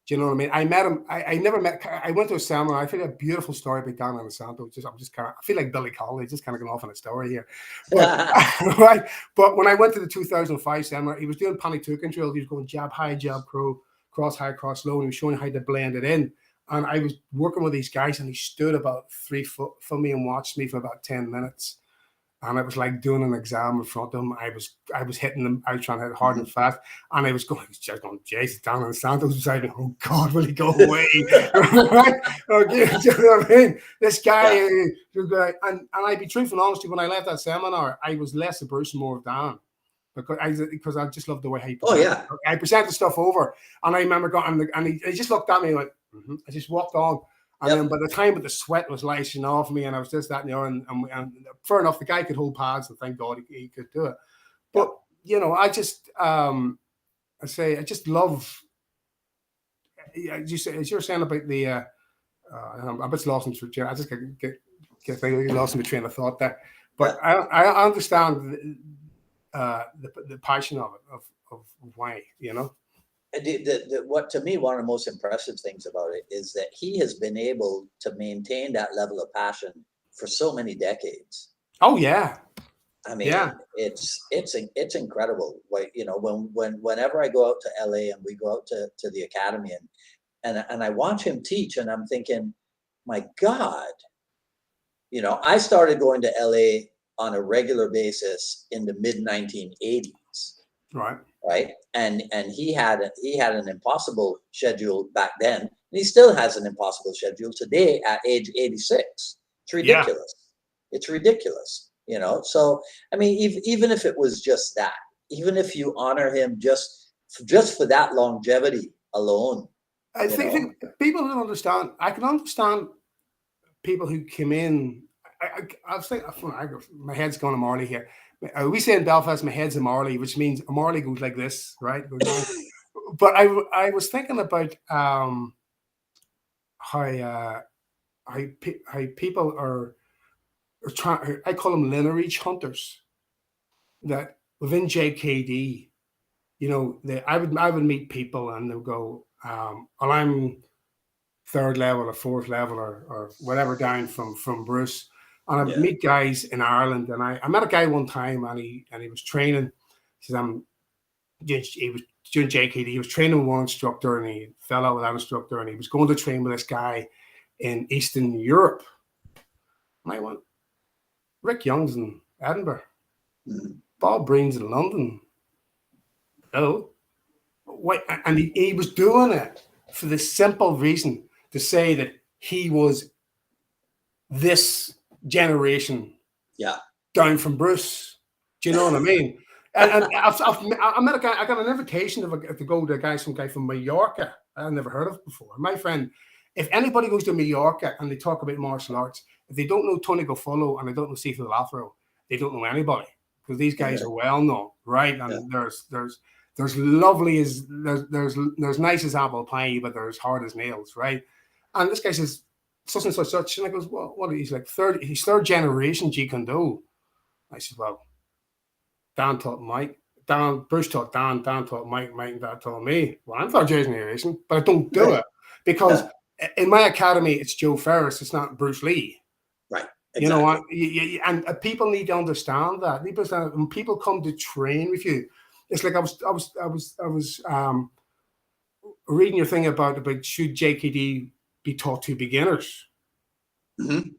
Speaker 2: Do you know what I mean? I met him. I never met. I went to a seminar. I feel a beautiful story about Dan Alessandro. I'm just kind of. I feel like Billy Connolly, just kind of going off on a story here. But right. But when I went to the 2005 seminar, he was doing Panitukan drill. He was going jab high, jab cross high, cross low, and he was showing how to blend it in. And I was working with these guys, and he stood about 3 foot from me and watched me for about 10 minutes. And it was like doing an exam in front of him. I was hitting them. I was trying to hit hard and fast. And I was just going, Jesus, Dan and Santos was like, oh God, will he go away? Right? Okay, do you know what I mean? This guy, and I'd be truthful and honest, when I left that seminar, I was less of Bruce and more of Dan. Because I just love the way he I presented stuff over. And I remember going, and he just looked at me and went, I just walked on. And then by the time the sweat was lacing off me, and I was just that, and fair enough, the guy could hold pads, and thank God he could do it. But I just I just love. As you're saying about the, I'm a bit lost in the I just get lost in the train of thought there. But I understand the passion of it, of why,
Speaker 1: What to me, one of the most impressive things about it is that he has been able to maintain that level of passion for so many decades.
Speaker 2: Oh yeah.
Speaker 1: I mean, it's incredible. Whenever I go out to LA and we go out to the academy and I watch him teach, and I'm thinking, my God, I started going to LA on a regular basis in the mid 1980s. Right. And he had an impossible schedule back then. And he still has an impossible schedule today at age 86. It's ridiculous. Yeah. It's ridiculous. So, I mean, even if it was just that, even if you honor him just for that longevity alone.
Speaker 2: I think people don't understand. I can understand people who came in. I was thinking, my head's going to Marley here. We say in Belfast, my head's a Marley, which means a Marley goes like this, right? But I was thinking about how people are trying. I call them lineage hunters. That within JKD, I would meet people and they'll go, well, I'm third level or fourth level or whatever down from Bruce. And I would meet guys in Ireland, and I met a guy one time, and he was training. He was doing JKD. He was training with one instructor, and he fell out with that instructor, and he was going to train with this guy in Eastern Europe. And I went, Rick Young's in Edinburgh, Bob Breen's in London. Hello, wait, and he was doing it for the simple reason to say that he was this generation down from Bruce. Do you know what I mean? And I met a guy. I got an invitation to go to some guy from Mallorca. I never heard of before. My friend, if anybody goes to Mallorca and they talk about martial arts, if they don't know Tony Gofolo and they don't know Sifu Lathro, they don't know anybody, because these guys are well known, right? And there's lovely as there's nice as apple pie, but there's hard as nails, right? And this guy says, such and such, and I goes, well, what? He's like he's third generation Jeet Kune. I said, well, Dan taught Mike, Bruce taught Dan taught Mike, and Dad taught me. Well, I'm third generation, but I don't do it because in my academy it's Joe Ferris, it's not Bruce Lee.
Speaker 1: Right.
Speaker 2: Exactly. You know what? And people need to understand that. When people come to train with you, it's like I was reading your thing about should JKD be taught to beginners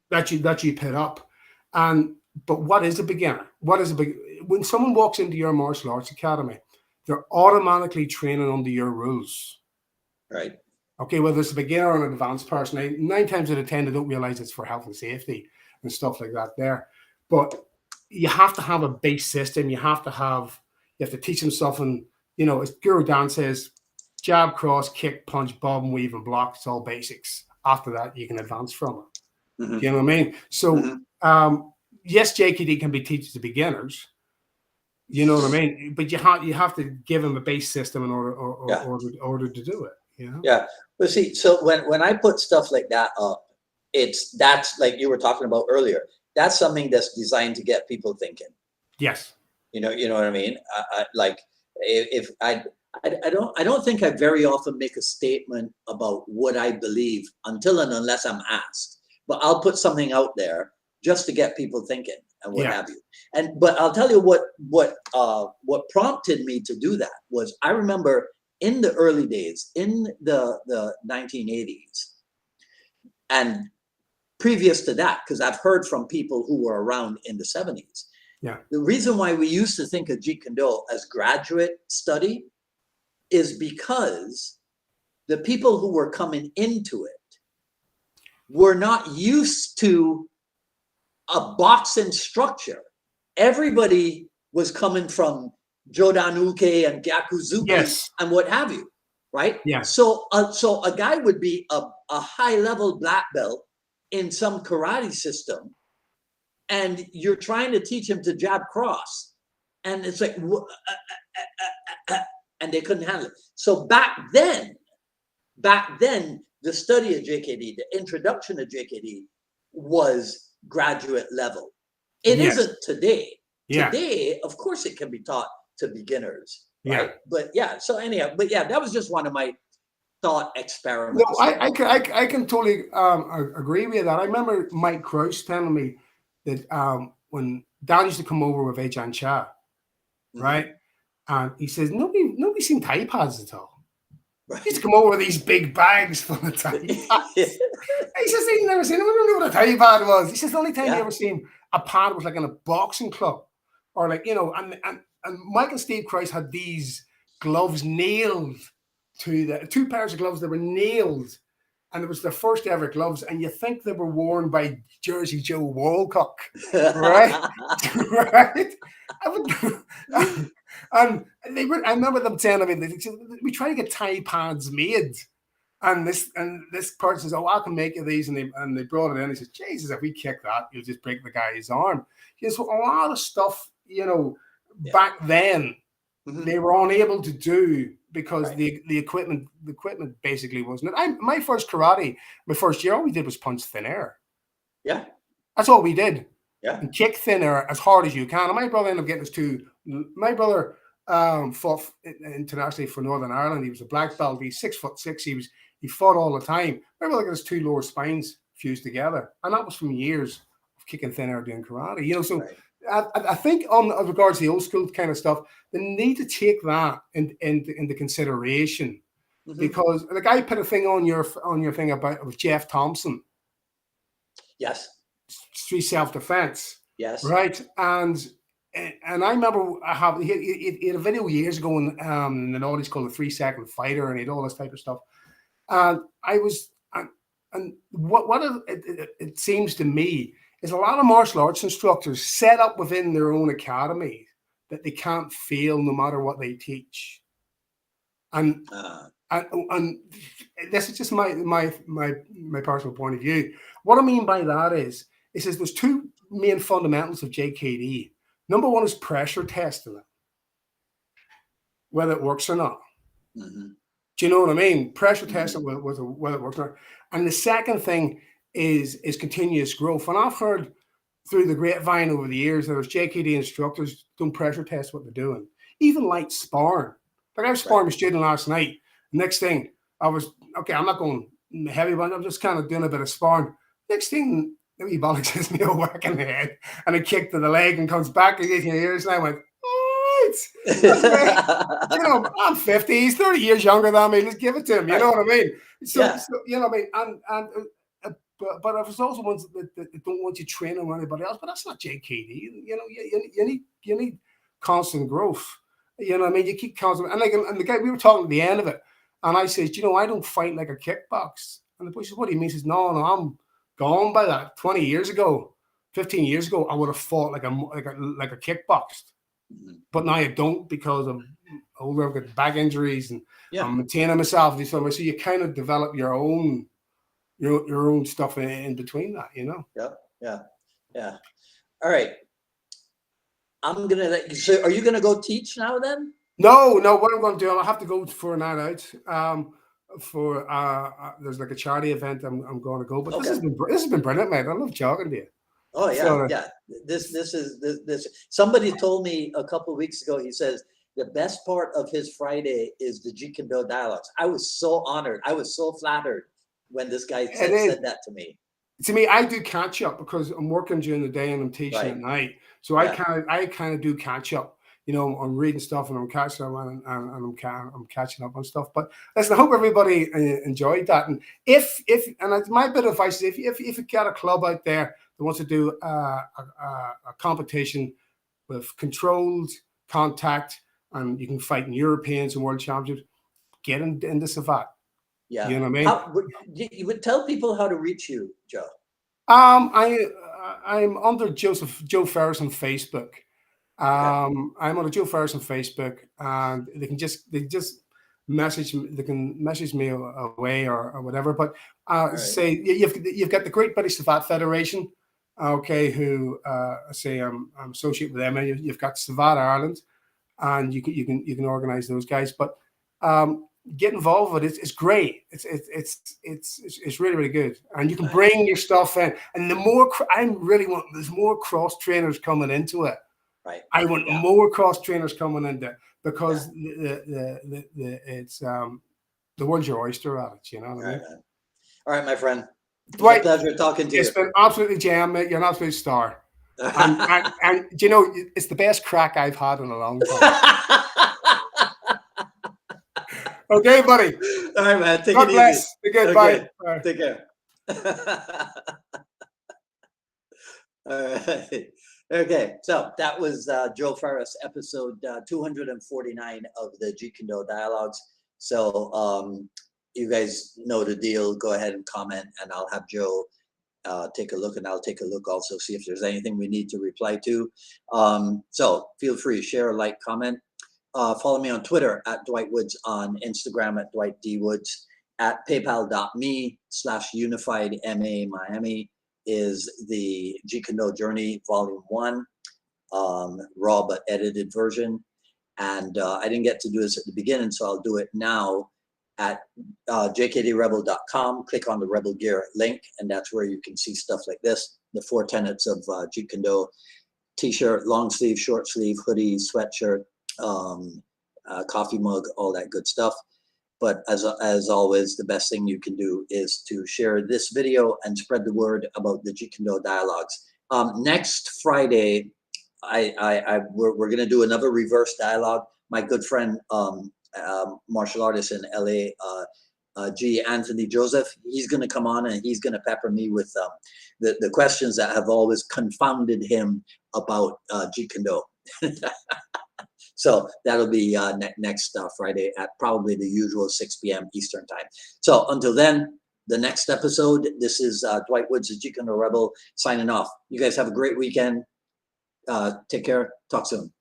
Speaker 2: that you put up, but what is a beginner? When someone walks into your martial arts academy, they're automatically training under your rules,
Speaker 1: right?
Speaker 2: Okay, whether it's a beginner or an advanced person, 9 times out of 10 they don't realize it's for health and safety and stuff like that there. But you have to have a base system. You have to teach them something. As Guru Dan says, jab, cross, kick, punch, bob, and weave, and block. It's all basics. After that, you can advance from it. Do you know what I mean? So, yes, JKD can be taught to beginners. You know what I mean? But you have to give them a base system in order to do it.
Speaker 1: Yeah. But see, so when I put stuff like that up, that's like you were talking about earlier. That's something that's designed to get people thinking.
Speaker 2: Yes.
Speaker 1: You know what I mean? Like if I don't think I very often make a statement about what I believe until and unless I'm asked. But I'll put something out there just to get people thinking and what have you. But I'll tell you what prompted me to do that was I remember in the early days, in the 1980s, and previous to that, because I've heard from people who were around in the 70s.
Speaker 2: Yeah.
Speaker 1: The reason why we used to think of Jeet Kune as graduate study is because the people who were coming into it were not used to a boxing structure. Everybody was coming from Jodanuke and Gyakuzuki
Speaker 2: Yes.
Speaker 1: and what have you, right?
Speaker 2: Yeah.
Speaker 1: So a guy would be a high level black belt in some karate system, and you're trying to teach him to jab cross, and it's like, and they couldn't handle it. So back then, the study of JKD, the introduction to JKD was graduate level. It isn't today.
Speaker 2: Yeah.
Speaker 1: Today, of course, it can be taught to beginners, right?
Speaker 2: Yeah.
Speaker 1: But yeah, so anyhow, but yeah, that was just one of my thought experiments.
Speaker 2: No, I can totally agree with that. I remember Mike Krause telling me that when Dan used to come over with Ajahn Chah, right? And he says, nobody seen Thai pads at all. Right. He used to come over with these big bags full of Thai pads. He says he'd never seen them. I don't know what a Thai pad was. He says the only time he ever seen a pad was like in a boxing club, or like, you know, and Mike and Steve Krause had these gloves nailed to the 2 pairs of gloves that were nailed, and it was their first ever gloves, and you think they were worn by Jersey Joe Walcott, right? Right? And they were. I remember them telling me, we try to get Thai pads made, and this person says, "Oh, I can make you these," and they brought it in. He says, "Jesus, if we kick that, you'll just break the guy's arm." You know, so a lot of stuff, you know, back then they were unable to do because the equipment basically wasn't it. My first karate, my first year, all we did was punch thin air.
Speaker 1: Yeah,
Speaker 2: that's all we did.
Speaker 1: Yeah,
Speaker 2: and kick thin air as hard as you can. And my brother ended up getting us to. My brother fought internationally for Northern Ireland. He was a black belt. He's 6'6". He fought all the time. My brother got his 2 lower spines fused together, and that was from years of kicking thin air doing karate. You know, so. Right. I think on regards to the old school kind of stuff, they need to take that into consideration, because the guy put a thing on your thing about with Jeff Thompson.
Speaker 1: Yes.
Speaker 2: Street self-defense.
Speaker 1: Yes.
Speaker 2: Right. And I remember he had a video years ago in the audience called the 3-Second Fighter, and he had all this type of stuff. And what it seems to me is a lot of martial arts instructors set up within their own academy that they can't fail no matter what they teach. And this is just my personal point of view. What I mean by that is there's 2 main fundamentals of JKD. Number 1 is pressure testing it, whether it works or not. Do you know what I mean? Pressure testing whether it works or not. And the second thing is continuous growth. And I've heard through the grapevine over the years that there's JKD instructors don't pressure test what they're doing. Even like sparring. Like I was sparring with a student last night. Next thing, I was, okay, I'm not going heavy, but I'm just kind of doing a bit of sparring. Next thing, the wee bollocks gives me a whack in the head and a kick to the leg and comes back and gets your ears. And I went, all right. You know, I'm 50, he's 30 years younger than me. Let's give it to him. You know what I mean? So you know what I mean? But if there's also ones that don't want you training with anybody else, but that's not JKD. You know, you need constant growth. You know what I mean? You keep constant. And the guy, we were talking at the end of it, and I said, you know, I don't fight like a kickbox. And the boy says, what do you mean? He says, no, I'm gone by that. 20 years ago, 15 years ago, I would have fought like a kickbox. But now I don't, because I'm older, I've got back injuries, and I'm maintaining myself. So you kind of develop your own stuff in between that, you know.
Speaker 1: Yeah. All right. I'm gonna let you. So, are you gonna go teach now then?
Speaker 2: No. What I'm going to do, I'll have to go for a night out. for there's like a charity event I'm going to go. But
Speaker 1: Okay.
Speaker 2: this has been brilliant, mate. I love talking to you.
Speaker 1: Oh yeah,
Speaker 2: So,
Speaker 1: yeah. This. Somebody told me a couple of weeks ago. He says the best part of his Friday is the Jeet Kune dialogues. I was so honored. I was so flattered when this guy said that to me.
Speaker 2: To me, I do catch up because I'm working during the day and I'm teaching at night. So I kind of do catch up. You know, I'm reading stuff and I'm catching up and I'm catching up on stuff. But listen, I hope everybody enjoyed that. And if my bit of advice is if you got a club out there that wants to do a competition with controlled contact and you can fight in Europeans and world championships, get into Savat.
Speaker 1: Yeah,
Speaker 2: you know what I mean.
Speaker 1: You would tell people how to reach you, Joe.
Speaker 2: I'm under Joe Ferris on Facebook. I'm on Joe Ferris on Facebook, and they just message me. They can message me away or whatever. But say you've got the Great British Savat Federation, okay, who say I'm associated with them. And you've got Savat Ireland, and you can organize those guys. But get involved with it. It's great. It's really, really good. And you can bring your stuff in. And the more there's more cross trainers coming into it.
Speaker 1: Right.
Speaker 2: I want more cross trainers coming into it because it's the world's your oyster at it. You know what I mean?
Speaker 1: All right, my friend.
Speaker 2: Dwight,
Speaker 1: it's a pleasure talking to you.
Speaker 2: It's been absolutely jam, mate. You're an absolute star. and you know, it's the best crack I've had in a long time. Okay, buddy.
Speaker 1: All right, man. Take
Speaker 2: God
Speaker 1: it
Speaker 2: bless.
Speaker 1: easy.
Speaker 2: Be good. Bye.
Speaker 1: Take care. All right. Okay, so that was Joe Ferris, episode 249 of the Jeet Kune Dialogues. So you guys know the deal. Go ahead and comment, and I'll have Joe take a look, and I'll take a look also, see if there's anything we need to reply to. So feel free, share, like, comment. Follow me on Twitter at Dwight Woods, on Instagram at Dwight D. Woods, at paypal.me/unifiedma Miami is the Jeet Kune Journey Volume 1, raw but edited version. And I didn't get to do this at the beginning, so I'll do it now at jkdrebel.com. Click on the Rebel Gear link, and that's where you can see stuff like this, the 4 tenets of Jeet Kune: t-shirt, long sleeve, short sleeve, hoodie, sweatshirt, coffee mug, all that good stuff. But as always, the best thing you can do is to share this video and spread the word about the Jeet Kune Dialogues. Next Friday, we're going to do another reverse dialogue. My good friend, martial artist in LA, G. Anthony Joseph, he's going to come on and he's going to pepper me with the questions that have always confounded him about Jeet Kune. So that'll be next Friday at probably the usual 6 p.m. Eastern time. So until then, the next episode, this is Dwight Woods, the Jeet Kune Rebel, signing off. You guys have a great weekend. Take care. Talk soon.